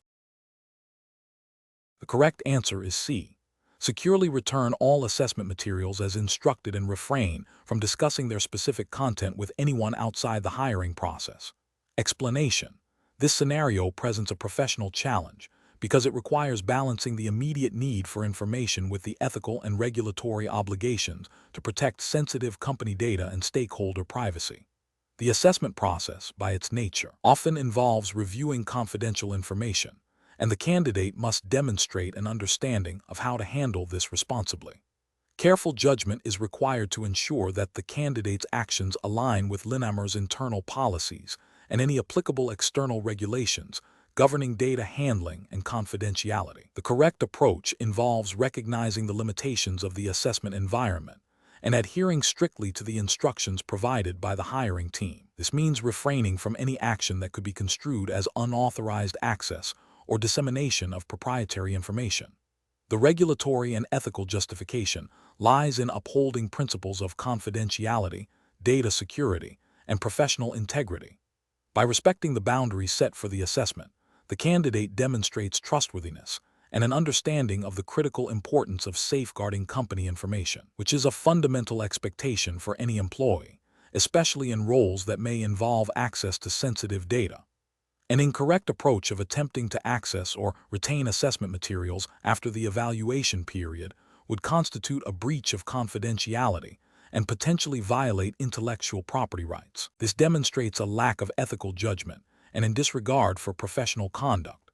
The correct answer is C. Securely return all assessment materials as instructed and refrain from discussing their specific content with anyone outside the hiring process. Explanation. This scenario presents a professional challenge because it requires balancing the immediate need for information with the ethical and regulatory obligations to protect sensitive company data and stakeholder privacy. The assessment process, by its nature, often involves reviewing confidential information, and the candidate must demonstrate an understanding of how to handle this responsibly. Careful judgment is required to ensure that the candidate's actions align with Linamar's internal policies and any applicable external regulations governing data handling and confidentiality. The correct approach involves recognizing the limitations of the assessment environment and adhering strictly to the instructions provided by the hiring team. This means refraining from any action that could be construed as unauthorized access or dissemination of proprietary information. The regulatory and ethical justification lies in upholding principles of confidentiality, data security, and professional integrity. By respecting the boundaries set for the assessment, the candidate demonstrates trustworthiness and an understanding of the critical importance of safeguarding company information, which is a fundamental expectation for any employee, especially in roles that may involve access to sensitive data. An incorrect approach of attempting to access or retain assessment materials after the evaluation period would constitute a breach of confidentiality and potentially violate intellectual property rights. This demonstrates a lack of ethical judgment and in disregard for professional conduct.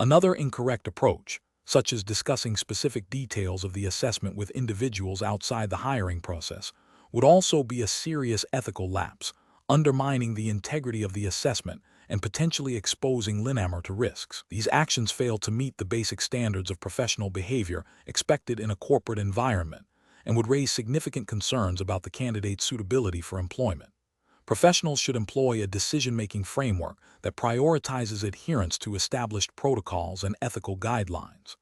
Another incorrect approach, such as discussing specific details of the assessment with individuals outside the hiring process, would also be a serious ethical lapse, undermining the integrity of the assessment and potentially exposing Linamar to risks. These actions fail to meet the basic standards of professional behavior expected in a corporate environment and would raise significant concerns about the candidate's suitability for employment. Professionals should employ a decision-making framework that prioritizes adherence to established protocols and ethical guidelines.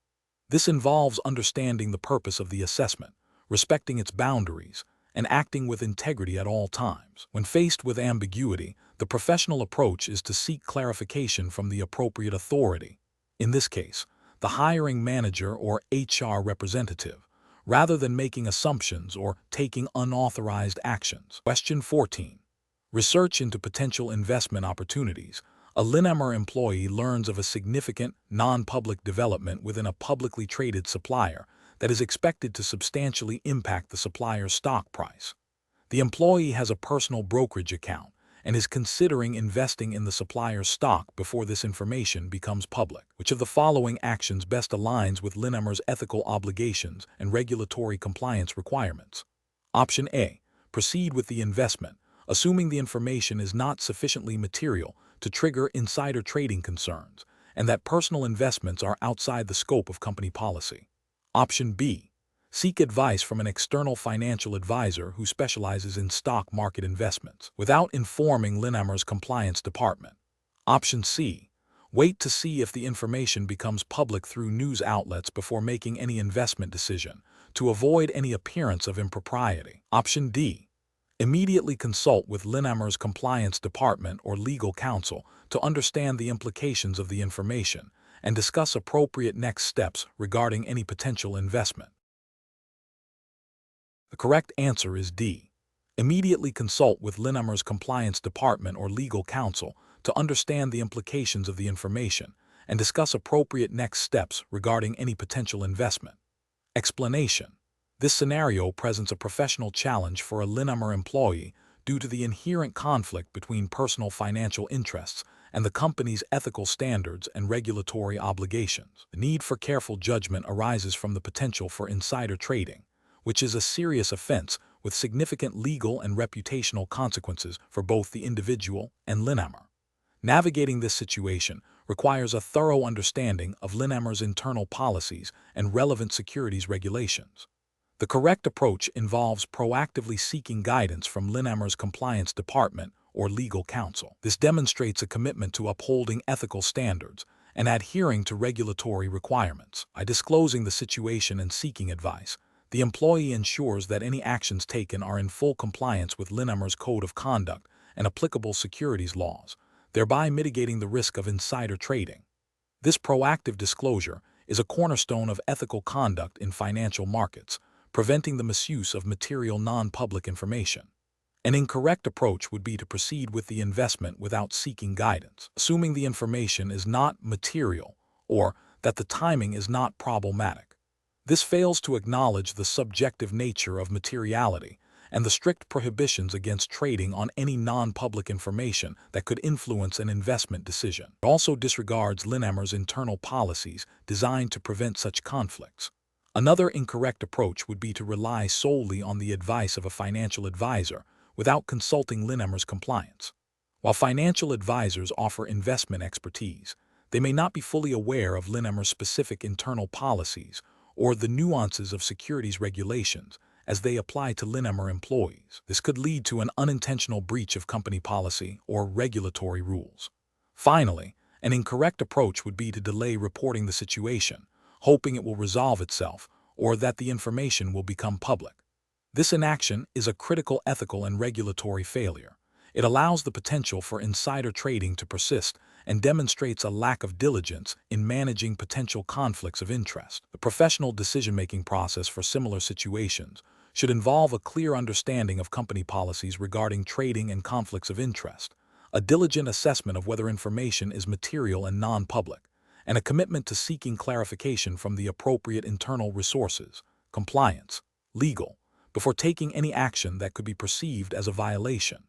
This involves understanding the purpose of the assessment, respecting its boundaries, and acting with integrity at all times. When faced with ambiguity, the professional approach is to seek clarification from the appropriate authority, in this case, the hiring manager or HR representative, rather than making assumptions or taking unauthorized actions. Question 14. Research into potential investment opportunities. A Linamar employee learns of a significant non-public development within a publicly traded supplier that is expected to substantially impact the supplier's stock price. The employee has a personal brokerage account and is considering investing in the supplier's stock before this information becomes public. Which of the following actions best aligns with Linamar's ethical obligations and regulatory compliance requirements? Option A. Proceed with the investment, assuming the information is not sufficiently material to trigger insider trading concerns and that personal investments are outside the scope of company policy. Option B. Seek advice from an external financial advisor who specializes in stock market investments without informing Linamar's compliance department. Option C. Wait to see if the information becomes public through news outlets before making any investment decision, to avoid any appearance of impropriety. Option D. Immediately consult with Linamar's compliance department or legal counsel to understand the implications of the information and discuss appropriate next steps regarding any potential investment. The correct answer is D. Immediately consult with Linamar's compliance department or legal counsel to understand the implications of the information and discuss appropriate next steps regarding any potential investment. Explanation. This scenario presents a professional challenge for a Linamar employee due to the inherent conflict between personal financial interests and the company's ethical standards and regulatory obligations. The need for careful judgment arises from the potential for insider trading, which is a serious offense with significant legal and reputational consequences for both the individual and Linamar. Navigating this situation requires a thorough understanding of Linamar's internal policies and relevant securities regulations. The correct approach involves proactively seeking guidance from Linamar's compliance department or legal counsel. This demonstrates a commitment to upholding ethical standards and adhering to regulatory requirements. By disclosing the situation and seeking advice, the employee ensures that any actions taken are in full compliance with Linamar's code of conduct and applicable securities laws, thereby mitigating the risk of insider trading. This proactive disclosure is a cornerstone of ethical conduct in financial markets, preventing the misuse of material non-public information. An incorrect approach would be to proceed with the investment without seeking guidance, assuming the information is not material or that the timing is not problematic. This fails to acknowledge the subjective nature of materiality and the strict prohibitions against trading on any non-public information that could influence an investment decision. It also disregards Linamar's internal policies designed to prevent such conflicts. Another incorrect approach would be to rely solely on the advice of a financial advisor without consulting Linamar's compliance. While financial advisors offer investment expertise, they may not be fully aware of Linamar's specific internal policies or the nuances of securities regulations as they apply to Linamar employees. This could lead to an unintentional breach of company policy or regulatory rules. Finally, an incorrect approach would be to delay reporting the situation, hoping it will resolve itself or that the information will become public. This inaction is a critical ethical and regulatory failure. It allows the potential for insider trading to persist and demonstrates a lack of diligence in managing potential conflicts of interest. The professional decision-making process for similar situations should involve a clear understanding of company policies regarding trading and conflicts of interest, a diligent assessment of whether information is material and non-public, and a commitment to seeking clarification from the appropriate internal resources, compliance, legal, before taking any action that could be perceived as a violation.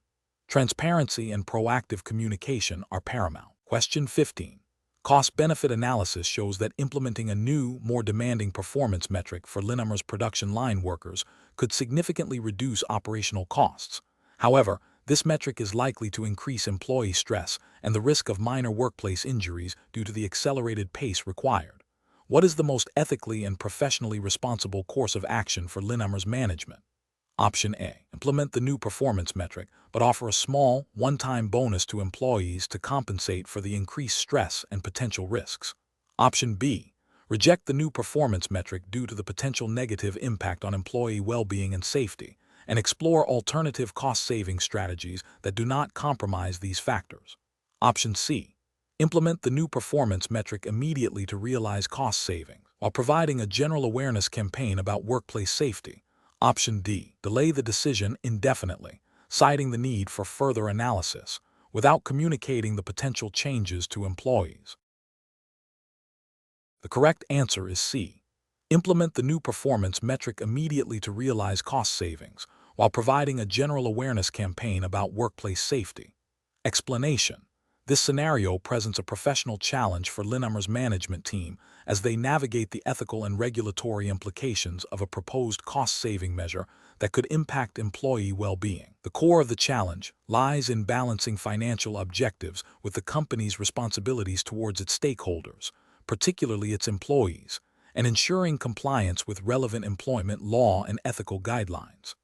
Transparency and proactive communication are paramount. Question 15. Cost-benefit analysis shows that implementing a new, more demanding performance metric for Linamar's production line workers could significantly reduce operational costs. However, this metric is likely to increase employee stress and the risk of minor workplace injuries due to the accelerated pace required. What is the most ethically and professionally responsible course of action for Linamar's management? Option A. Implement the new performance metric, but offer a small, one-time bonus to employees to compensate for the increased stress and potential risks. Option B. Reject the new performance metric due to the potential negative impact on employee well-being and safety, and explore alternative cost-saving strategies that do not compromise these factors. Option C. Implement the new performance metric immediately to realize cost savings, while providing a general awareness campaign about workplace safety. Option D. Delay the decision indefinitely, citing the need for further analysis, without communicating the potential changes to employees. The correct answer is C. Implement the new performance metric immediately to realize cost savings, while providing a general awareness campaign about workplace safety. Explanation. This scenario presents a professional challenge for Linamar's management team as they navigate the ethical and regulatory implications of a proposed cost-saving measure that could impact employee well-being. The core of the challenge lies in balancing financial objectives with the company's responsibilities towards its stakeholders, particularly its employees, and ensuring compliance with relevant employment law and ethical guidelines.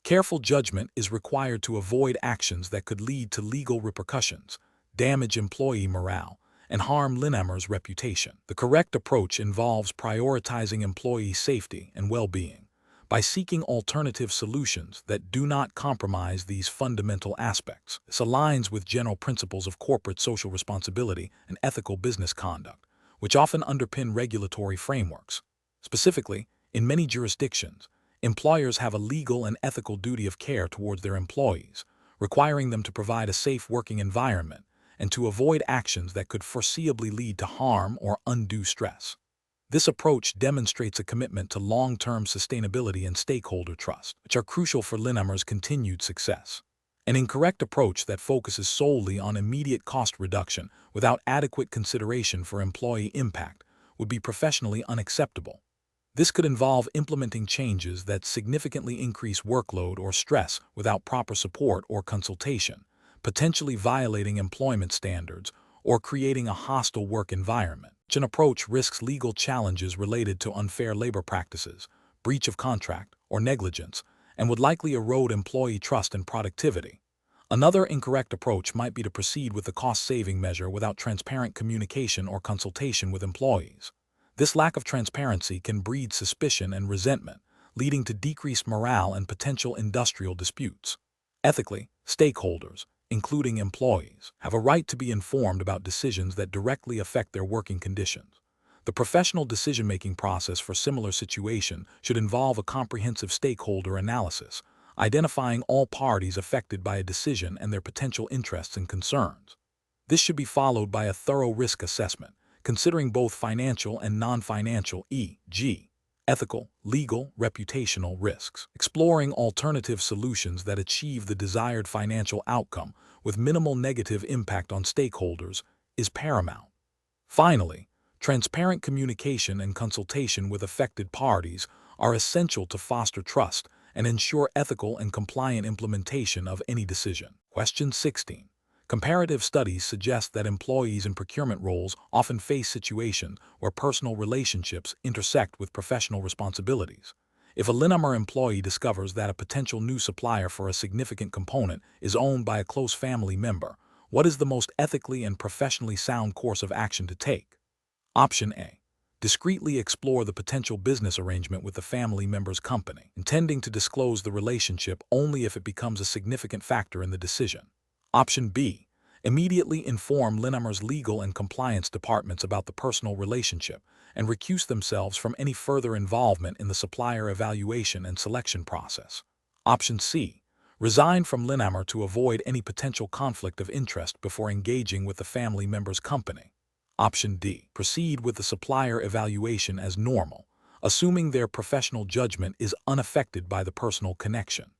Careful judgment is required to avoid actions that could lead to legal repercussions, damage employee morale, and harm Linamar's reputation. The correct approach involves prioritizing employee safety and well-being by seeking alternative solutions that do not compromise these fundamental aspects. This aligns with general principles of corporate social responsibility and ethical business conduct, which often underpin regulatory frameworks. Specifically, in many jurisdictions, employers have a legal and ethical duty of care towards their employees, requiring them to provide a safe working environment and to avoid actions that could foreseeably lead to harm or undue stress. This approach demonstrates a commitment to long-term sustainability and stakeholder trust, which are crucial for Linamar's continued success. An incorrect approach that focuses solely on immediate cost reduction without adequate consideration for employee impact would be professionally unacceptable. This could involve implementing changes that significantly increase workload or stress without proper support or consultation, potentially violating employment standards or creating a hostile work environment. Such an approach risks legal challenges related to unfair labor practices, breach of contract, or negligence, and would likely erode employee trust and productivity. Another incorrect approach might be to proceed with the cost-saving measure without transparent communication or consultation with employees. This lack of transparency can breed suspicion and resentment, leading to decreased morale and potential industrial disputes. Ethically, stakeholders, including employees, have a right to be informed about decisions that directly affect their working conditions. The professional decision-making process for similar situations should involve a comprehensive stakeholder analysis, identifying all parties affected by a decision and their potential interests and concerns. This should be followed by a thorough risk assessment, considering both financial and non-financial, e.g., ethical, legal, reputational risks. Exploring alternative solutions that achieve the desired financial outcome with minimal negative impact on stakeholders is paramount. Finally, transparent communication and consultation with affected parties are essential to foster trust and ensure ethical and compliant implementation of any decision. Question 16. Comparative studies suggest that employees in procurement roles often face situations where personal relationships intersect with professional responsibilities. If a Linamar employee discovers that a potential new supplier for a significant component is owned by a close family member, what is the most ethically and professionally sound course of action to take? Option A. Discreetly explore the potential business arrangement with the family member's company, intending to disclose the relationship only if it becomes a significant factor in the decision. Option B. Immediately inform Linamar's legal and compliance departments about the personal relationship and recuse themselves from any further involvement in the supplier evaluation and selection process. Option C. Resign from Linamar to avoid any potential conflict of interest before engaging with the family member's company. Option D. Proceed with the supplier evaluation as normal, assuming their professional judgment is unaffected by the personal connection.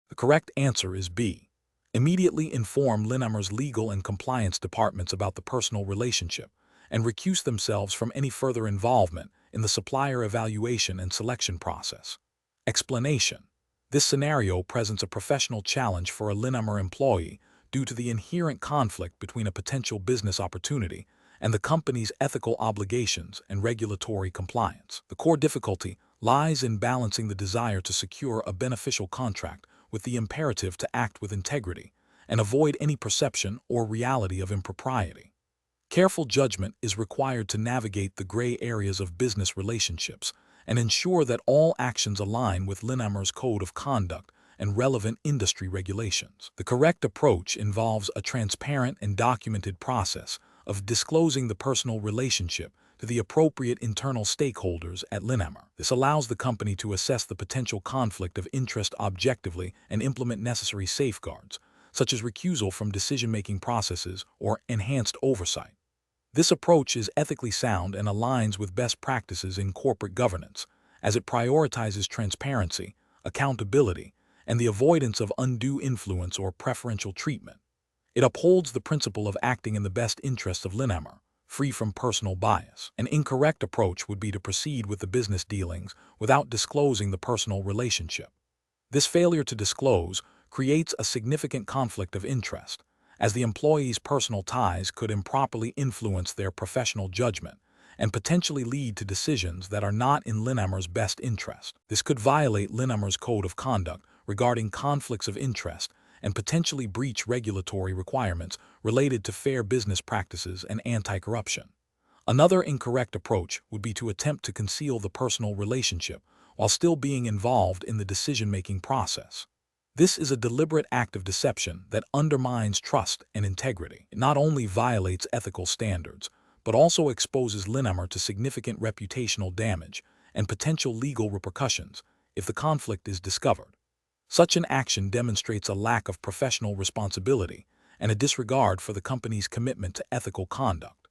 The correct answer is B. Immediately inform Linamar's legal and compliance departments about the personal relationship and recuse themselves from any further involvement in the supplier evaluation and selection process. Explanation. This scenario presents a professional challenge for a Linamar employee due to the inherent conflict between a potential business opportunity and the company's ethical obligations and regulatory compliance. The core difficulty lies in balancing the desire to secure a beneficial contract with the imperative to act with integrity and avoid any perception or reality of impropriety. Careful judgment is required to navigate the gray areas of business relationships and ensure that all actions align with Linamar's code of conduct and relevant industry regulations. The correct approach involves a transparent and documented process of disclosing the personal relationship to the appropriate internal stakeholders at Linamar. This allows the company to assess the potential conflict of interest objectively and implement necessary safeguards, such as recusal from decision-making processes or enhanced oversight. This approach is ethically sound and aligns with best practices in corporate governance, as it prioritizes transparency, accountability, and the avoidance of undue influence or preferential treatment. It upholds the principle of acting in the best interests of Linamar, free from personal bias. An incorrect approach would be to proceed with the business dealings without disclosing the personal relationship. This failure to disclose creates a significant conflict of interest, as the employee's personal ties could improperly influence their professional judgment and potentially lead to decisions that are not in Linamar's best interest. This could violate Linamar's code of conduct regarding conflicts of interest and potentially breach regulatory requirements related to fair business practices and anti-corruption. Another incorrect approach would be to attempt to conceal the personal relationship while still being involved in the decision-making process. This is a deliberate act of deception that undermines trust and integrity. It not only violates ethical standards, but also exposes Linamar to significant reputational damage and potential legal repercussions if the conflict is discovered. Such an action demonstrates a lack of professional responsibility and a disregard for the company's commitment to ethical conduct.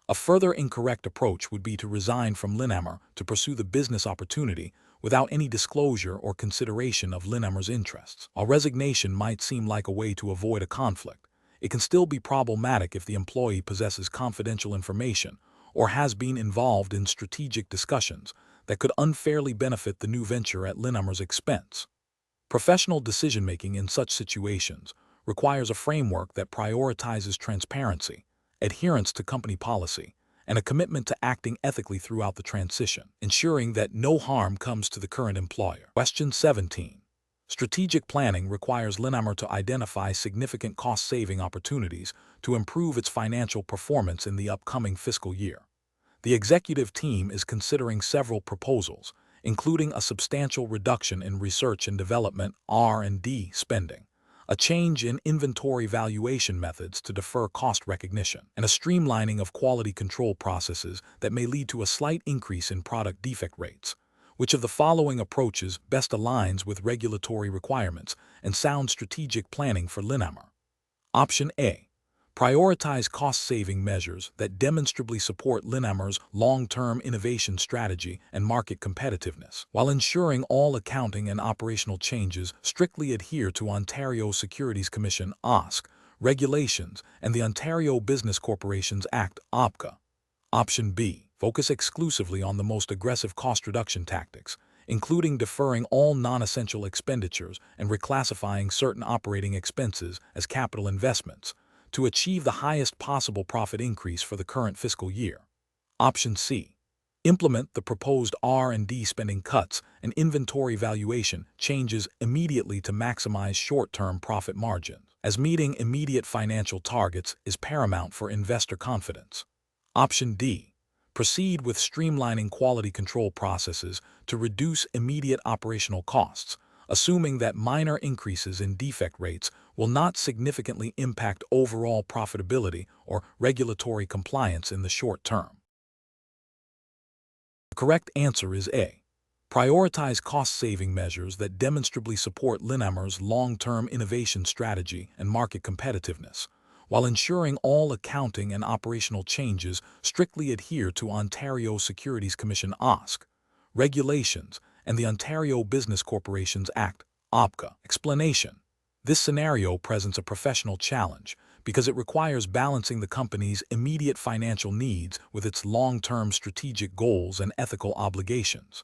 A further incorrect approach would be to resign from Linamar to pursue the business opportunity without any disclosure or consideration of Linamar's interests. While resignation might seem like a way to avoid a conflict, it can still be problematic if the employee possesses confidential information or has been involved in strategic discussions that could unfairly benefit the new venture at Linamar's expense. Professional decision-making in such situations requires a framework that prioritizes transparency, adherence to company policy, and a commitment to acting ethically throughout the transition, ensuring that no harm comes to the current employer. Question 17. Strategic planning requires Linamar to identify significant cost-saving opportunities to improve its financial performance in the upcoming fiscal year. The executive team is considering several proposals, including a substantial reduction in research and development (R&D) spending, a change in inventory valuation methods to defer cost recognition, and a streamlining of quality control processes that may lead to a slight increase in product defect rates. Which of the following approaches best aligns with regulatory requirements and sound strategic planning for Linamar? Option A. Prioritize cost-saving measures that demonstrably support Linamar's long-term innovation strategy and market competitiveness, while ensuring all accounting and operational changes strictly adhere to Ontario Securities Commission (OSC) regulations and the Ontario Business Corporations Act (OBCA). Option B. Focus exclusively on the most aggressive cost reduction tactics, including deferring all non-essential expenditures and reclassifying certain operating expenses as capital investments, to achieve the highest possible profit increase for the current fiscal year. Option C. Implement the proposed R&D spending cuts and inventory valuation changes immediately to maximize short-term profit margins, as meeting immediate financial targets is paramount for investor confidence. Option D. Proceed with streamlining quality control processes to reduce immediate operational costs, assuming that minor increases in defect rates will not significantly impact overall profitability or regulatory compliance in the short term. The correct answer is A. Prioritize cost-saving measures that demonstrably support Linamar's long-term innovation strategy and market competitiveness, while ensuring all accounting and operational changes strictly adhere to Ontario Securities Commission (OSC) regulations and the Ontario Business Corporations Act (OBCA). Explanation. This scenario presents a professional challenge because it requires balancing the company's immediate financial needs with its long-term strategic goals and ethical obligations.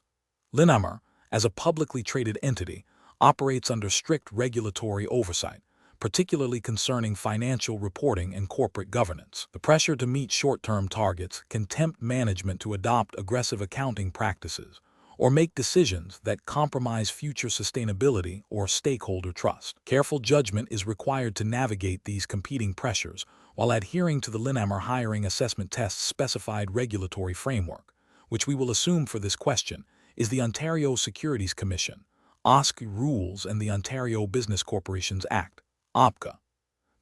Linamar, as a publicly traded entity, operates under strict regulatory oversight, particularly concerning financial reporting and corporate governance. The pressure to meet short-term targets can tempt management to adopt aggressive accounting practices or make decisions that compromise future sustainability or stakeholder trust. Careful judgment is required to navigate these competing pressures while adhering to the Linamar hiring assessment test's specified regulatory framework, which we will assume for this question is the Ontario Securities Commission (OSC) rules and the Ontario Business Corporations Act (OBCA).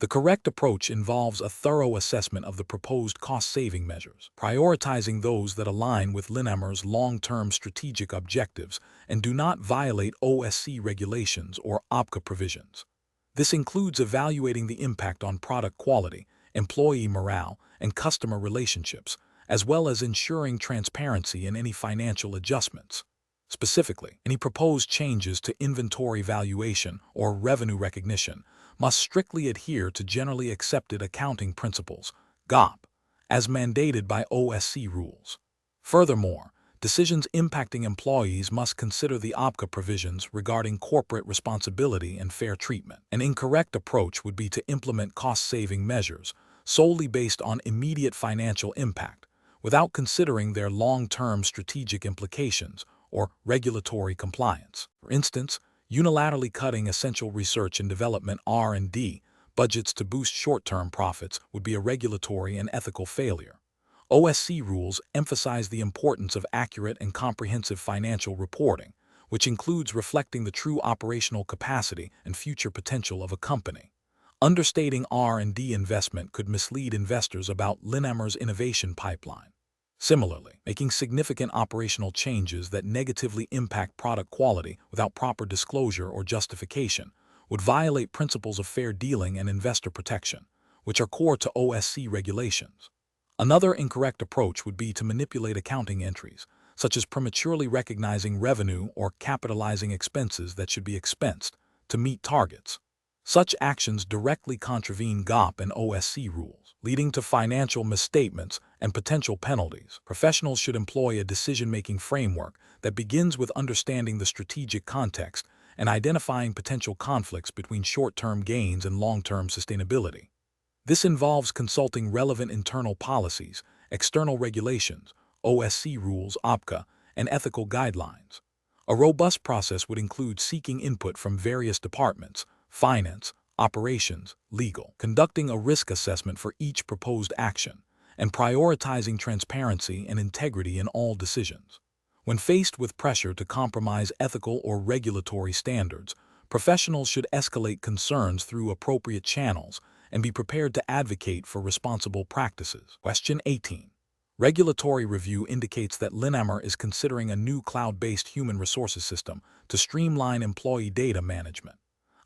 The correct approach involves a thorough assessment of the proposed cost-saving measures, prioritizing those that align with Linamar's long-term strategic objectives and do not violate OSC regulations or OBCA provisions. This includes evaluating the impact on product quality, employee morale, and customer relationships, as well as ensuring transparency in any financial adjustments. Specifically, any proposed changes to inventory valuation or revenue recognition must strictly adhere to generally accepted accounting principles, GAAP, as mandated by OSC rules. Furthermore, decisions impacting employees must consider the OBCA provisions regarding corporate responsibility and fair treatment. An incorrect approach would be to implement cost-saving measures solely based on immediate financial impact, without considering their long-term strategic implications or regulatory compliance. For instance, Unilaterally cutting essential research and development (R&D) budgets to boost short-term profits would be a regulatory and ethical failure. OSC rules emphasize the importance of accurate and comprehensive financial reporting, which includes reflecting the true operational capacity and future potential of a company. Understating R&D investment could mislead investors about Linamar's innovation pipeline. Similarly, making significant operational changes that negatively impact product quality without proper disclosure or justification would violate principles of fair dealing and investor protection, which are core to OSC regulations. Another incorrect approach would be to manipulate accounting entries, such as prematurely recognizing revenue or capitalizing expenses that should be expensed, to meet targets. Such actions directly contravene GAAP and OSC rules, leading to financial misstatements and potential penalties. Professionals should employ a decision-making framework that begins with understanding the strategic context and identifying potential conflicts between short-term gains and long-term sustainability. This involves consulting relevant internal policies, external regulations, OSC rules, OPCA, and ethical guidelines. A robust process would include seeking input from various departments, finance, operations, legal, conducting a risk assessment for each proposed action, and prioritizing transparency and integrity in all decisions. When faced with pressure to compromise ethical or regulatory standards, professionals should escalate concerns through appropriate channels and be prepared to advocate for responsible practices. Question 18. Regulatory review indicates that Linamar is considering a new cloud-based human resources system to streamline employee data management.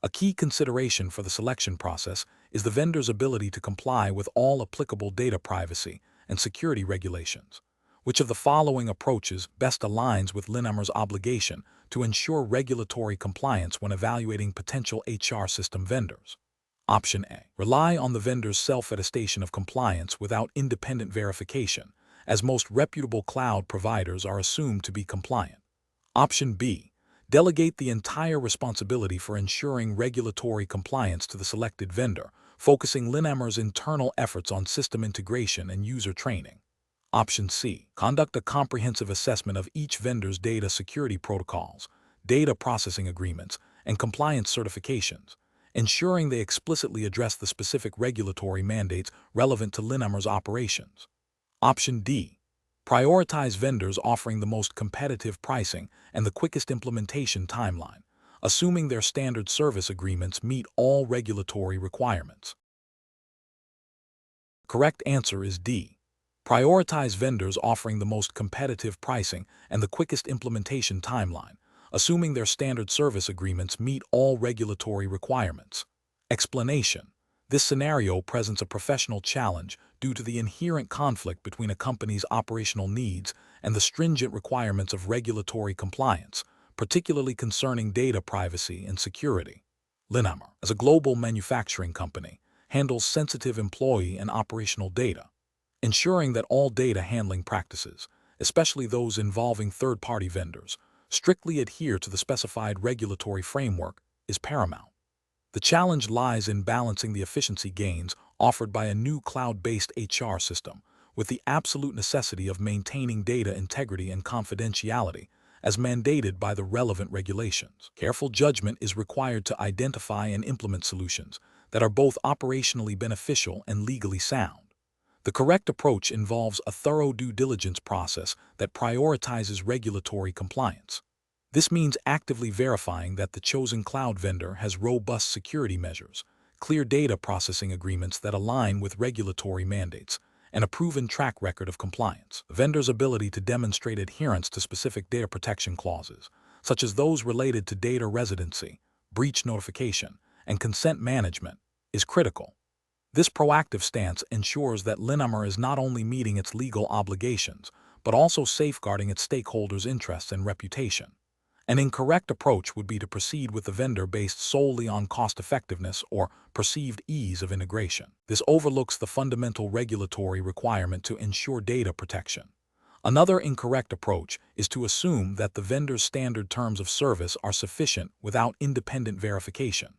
A key consideration for the selection process is the vendor's ability to comply with all applicable data privacy and security regulations. Which of the following approaches best aligns with Linamar's obligation to ensure regulatory compliance when evaluating potential HR system vendors? Option A. Rely on the vendor's self-attestation of compliance without independent verification, as most reputable cloud providers are assumed to be compliant. Option B. Delegate the entire responsibility for ensuring regulatory compliance to the selected vendor, focusing Linamar's internal efforts on system integration and user training. Option C. Conduct a comprehensive assessment of each vendor's data security protocols, data processing agreements, and compliance certifications, ensuring they explicitly address the specific regulatory mandates relevant to Linamar's operations. Option D. Prioritize vendors offering the most competitive pricing and the quickest implementation timeline, assuming their standard service agreements meet all regulatory requirements. Correct answer is D. Prioritize vendors offering the most competitive pricing and the quickest implementation timeline, assuming their standard service agreements meet all regulatory requirements. Explanation. This scenario presents a professional challenge due to the inherent conflict between a company's operational needs and the stringent requirements of regulatory compliance, particularly concerning data privacy and security. Linamar, as a global manufacturing company, handles sensitive employee and operational data. Ensuring that all data handling practices, especially those involving third-party vendors, strictly adhere to the specified regulatory framework is paramount. The challenge lies in balancing the efficiency gains offered by a new cloud-based HR system with the absolute necessity of maintaining data integrity and confidentiality as mandated by the relevant regulations. Careful judgment is required to identify and implement solutions that are both operationally beneficial and legally sound. The correct approach involves a thorough due diligence process that prioritizes regulatory compliance. This means actively verifying that the chosen cloud vendor has robust security measures, clear data processing agreements that align with regulatory mandates, and a proven track record of compliance. The vendor's ability to demonstrate adherence to specific data protection clauses, such as those related to data residency, breach notification, and consent management, is critical. This proactive stance ensures that Linamar is not only meeting its legal obligations, but also safeguarding its stakeholders' interests and reputation. An incorrect approach would be to proceed with the vendor based solely on cost-effectiveness or perceived ease of integration. This overlooks the fundamental regulatory requirement to ensure data protection. Another incorrect approach is to assume that the vendor's standard terms of service are sufficient without independent verification.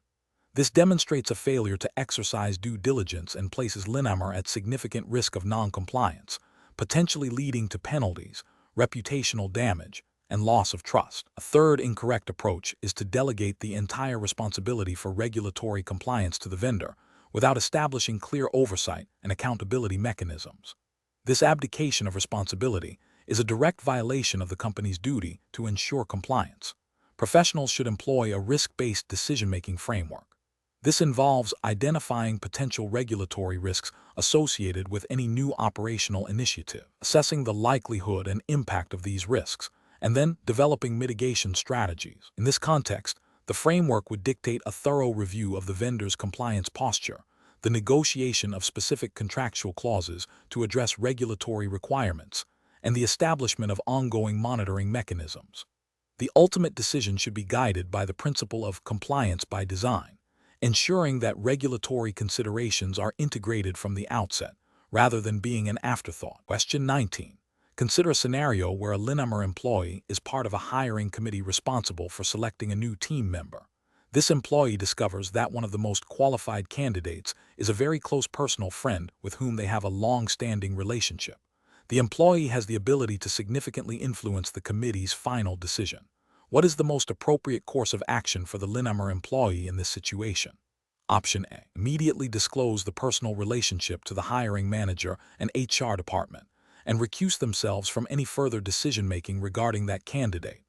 This demonstrates a failure to exercise due diligence and places Linamar at significant risk of non-compliance, potentially leading to penalties, reputational damage, and loss of trust. A third incorrect approach is to delegate the entire responsibility for regulatory compliance to the vendor without establishing clear oversight and accountability mechanisms. This abdication of responsibility is a direct violation of the company's duty to ensure compliance. Professionals should employ a risk-based decision-making framework. This involves identifying potential regulatory risks associated with any new operational initiative, assessing the likelihood and impact of these risks, and then developing mitigation strategies. In this context, the framework would dictate a thorough review of the vendor's compliance posture, the negotiation of specific contractual clauses to address regulatory requirements, and the establishment of ongoing monitoring mechanisms. The ultimate decision should be guided by the principle of compliance by design, ensuring that regulatory considerations are integrated from the outset, rather than being an afterthought. Question 19. Consider a scenario where a Linamar employee is part of a hiring committee responsible for selecting a new team member. This employee discovers that one of the most qualified candidates is a very close personal friend with whom they have a long-standing relationship. The employee has the ability to significantly influence the committee's final decision. What is the most appropriate course of action for the Linamar employee in this situation? Option A. Immediately disclose the personal relationship to the hiring manager and HR department, and recuse themselves from any further decision-making regarding that candidate.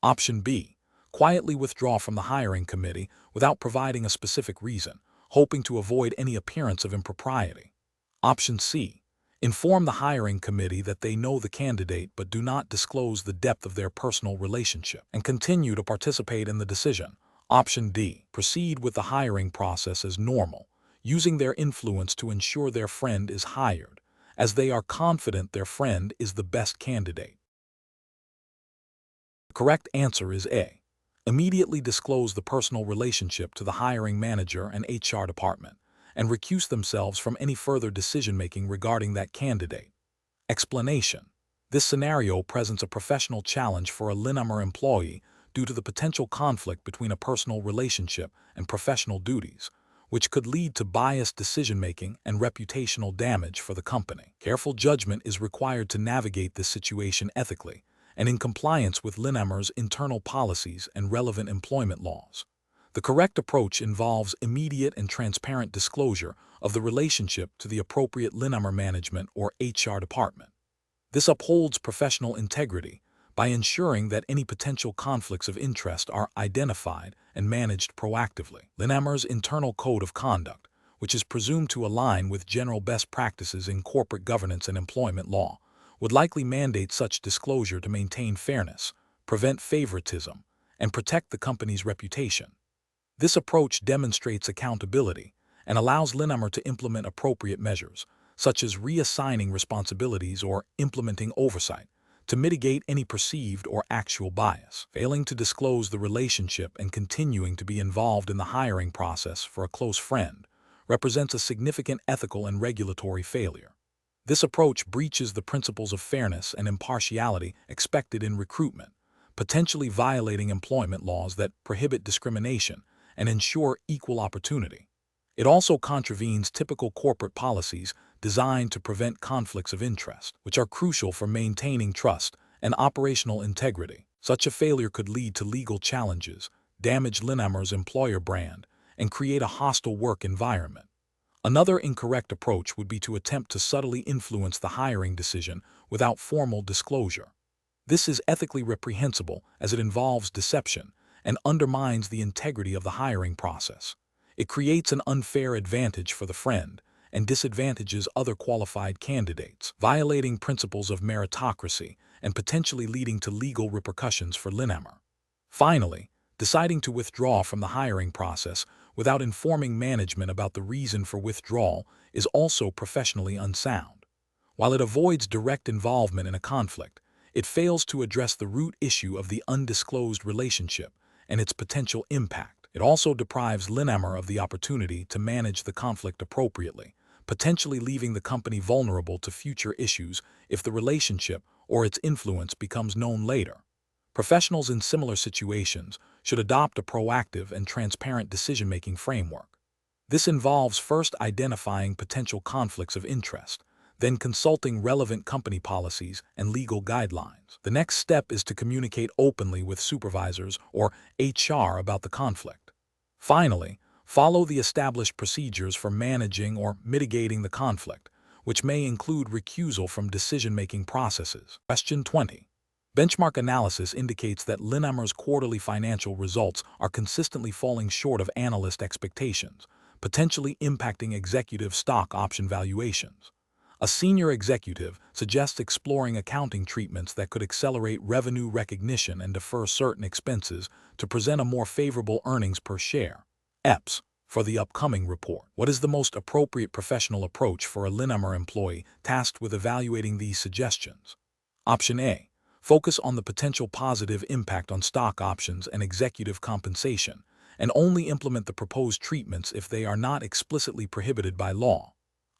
Option B. Quietly withdraw from the hiring committee without providing a specific reason, hoping to avoid any appearance of impropriety. Option C. Inform the hiring committee that they know the candidate but do not disclose the depth of their personal relationship, and continue to participate in the decision. Option D. Proceed with the hiring process as normal, using their influence to ensure their friend is hired, as they are confident their friend is the best candidate. The correct answer is A. Immediately disclose the personal relationship to the hiring manager and HR department, and recuse themselves from any further decision-making regarding that candidate. Explanation. This scenario presents a professional challenge for a Linamar employee due to the potential conflict between a personal relationship and professional duties, which could lead to biased decision-making and reputational damage for the company. Careful judgment is required to navigate this situation ethically and in compliance with Linamar's internal policies and relevant employment laws. The correct approach involves immediate and transparent disclosure of the relationship to the appropriate Linamar management or HR department. This upholds professional integrity by ensuring that any potential conflicts of interest are identified and managed proactively. Linamar's internal code of conduct, which is presumed to align with general best practices in corporate governance and employment law, would likely mandate such disclosure to maintain fairness, prevent favoritism, and protect the company's reputation. This approach demonstrates accountability and allows Linamar to implement appropriate measures, such as reassigning responsibilities or implementing oversight, to mitigate any perceived or actual bias. Failing to disclose the relationship and continuing to be involved in the hiring process for a close friend represents a significant ethical and regulatory failure. This approach breaches the principles of fairness and impartiality expected in recruitment, potentially violating employment laws that prohibit discrimination and ensure equal opportunity. It also contravenes typical corporate policies designed to prevent conflicts of interest, which are crucial for maintaining trust and operational integrity. Such a failure could lead to legal challenges, damage Linamar's employer brand, and create a hostile work environment. Another incorrect approach would be to attempt to subtly influence the hiring decision without formal disclosure. This is ethically reprehensible as it involves deception and undermines the integrity of the hiring process. It creates an unfair advantage for the friend and disadvantages other qualified candidates, violating principles of meritocracy and potentially leading to legal repercussions for Linamar. Finally, deciding to withdraw from the hiring process without informing management about the reason for withdrawal is also professionally unsound. While it avoids direct involvement in a conflict, it fails to address the root issue of the undisclosed relationship and its potential impact. It also deprives Linamar of the opportunity to manage the conflict appropriately, potentially leaving the company vulnerable to future issues if the relationship or its influence becomes known later. Professionals in similar situations should adopt a proactive and transparent decision-making framework. This involves first identifying potential conflicts of interest, then consulting relevant company policies and legal guidelines. The next step is to communicate openly with supervisors or HR about the conflict. Finally, follow the established procedures for managing or mitigating the conflict, which may include recusal from decision-making processes. Question 20. Benchmark analysis indicates that Linamar's quarterly financial results are consistently falling short of analyst expectations, potentially impacting executive stock option valuations. A senior executive suggests exploring accounting treatments that could accelerate revenue recognition and defer certain expenses to present a more favorable earnings per share (EPS) for the upcoming report. What is the most appropriate professional approach for a Linamar employee tasked with evaluating these suggestions? Option A. Focus on the potential positive impact on stock options and executive compensation, and only implement the proposed treatments if they are not explicitly prohibited by law.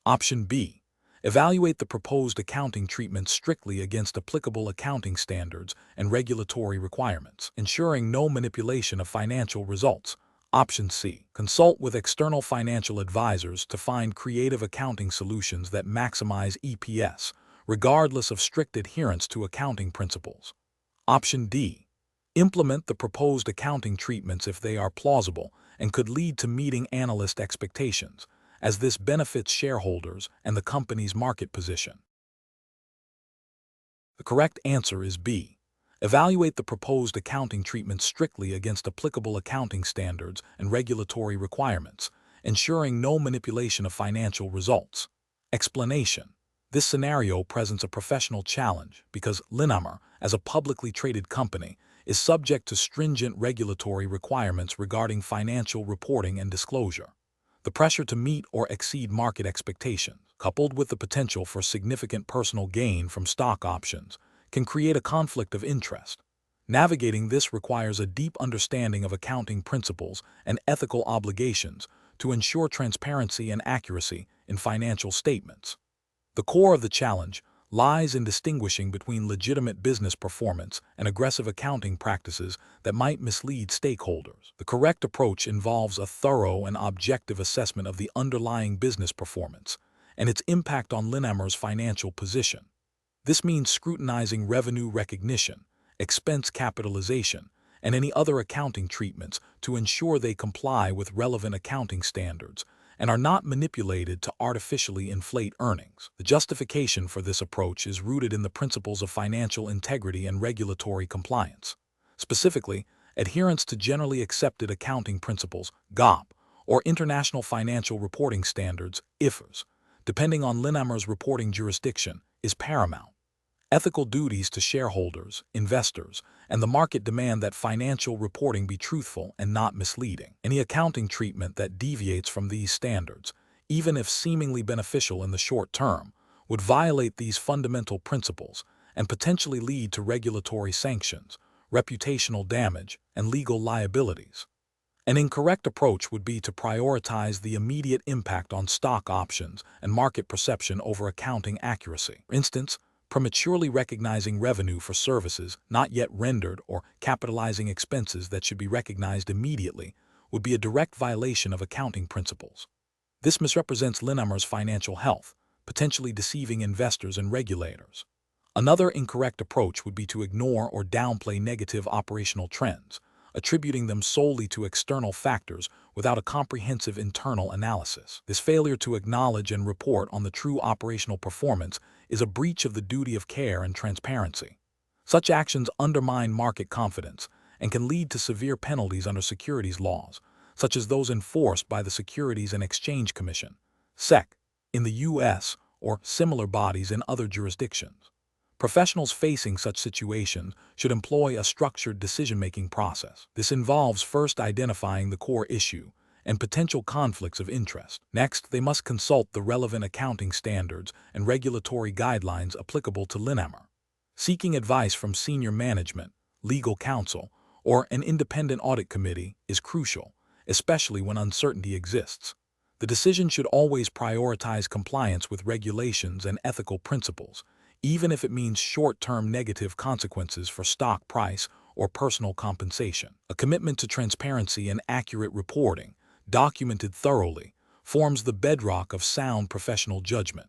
Option B. Evaluate the proposed accounting treatments strictly against applicable accounting standards and regulatory requirements, ensuring no manipulation of financial results. Option C. Consult with external financial advisors to find creative accounting solutions that maximize EPS, regardless of strict adherence to accounting principles. Option D. Implement the proposed accounting treatments if they are plausible and could lead to meeting analyst expectations, as this benefits shareholders and the company's market position. The correct answer is B. Evaluate the proposed accounting treatments strictly against applicable accounting standards and regulatory requirements, ensuring no manipulation of financial results. Explanation. This scenario presents a professional challenge because Linamar, as a publicly traded company, is subject to stringent regulatory requirements regarding financial reporting and disclosure. The pressure to meet or exceed market expectations, coupled with the potential for significant personal gain from stock options, can create a conflict of interest. Navigating this requires a deep understanding of accounting principles and ethical obligations to ensure transparency and accuracy in financial statements. The core of the challenge lies in distinguishing between legitimate business performance and aggressive accounting practices that might mislead stakeholders. The correct approach involves a thorough and objective assessment of the underlying business performance and its impact on Linamar's financial position. This means scrutinizing revenue recognition, expense capitalization, and any other accounting treatments to ensure they comply with relevant accounting standards and are not manipulated to artificially inflate earnings. The justification for this approach is rooted in the principles of financial integrity and regulatory compliance. Specifically, adherence to generally accepted accounting principles, GAAP, or International Financial Reporting Standards, IFRS, depending on Linamar's reporting jurisdiction, is paramount. Ethical duties to shareholders, investors, and the market demand that financial reporting be truthful and not misleading. Any accounting treatment that deviates from these standards, even if seemingly beneficial in the short term, would violate these fundamental principles and potentially lead to regulatory sanctions, reputational damage, and legal liabilities. An incorrect approach would be to prioritize the immediate impact on stock options and market perception over accounting accuracy. For instance, prematurely recognizing revenue for services not yet rendered or capitalizing expenses that should be recognized immediately would be a direct violation of accounting principles. This misrepresents Linamar's financial health, potentially deceiving investors and regulators. Another incorrect approach would be to ignore or downplay negative operational trends, attributing them solely to external factors without a comprehensive internal analysis. This failure to acknowledge and report on the true operational performance is a breach of the duty of care and transparency. Such actions undermine market confidence and can lead to severe penalties under securities laws, such as those enforced by the Securities and Exchange Commission, SEC, in the U.S. or similar bodies in other jurisdictions. Professionals facing such situations should employ a structured decision-making process. This involves first identifying the core issue and potential conflicts of interest. Next, they must consult the relevant accounting standards and regulatory guidelines applicable to Linamar. Seeking advice from senior management, legal counsel, or an independent audit committee is crucial, especially when uncertainty exists. The decision should always prioritize compliance with regulations and ethical principles, even if it means short-term negative consequences for stock price or personal compensation. A commitment to transparency and accurate reporting, documented thoroughly, forms the bedrock of sound professional judgment.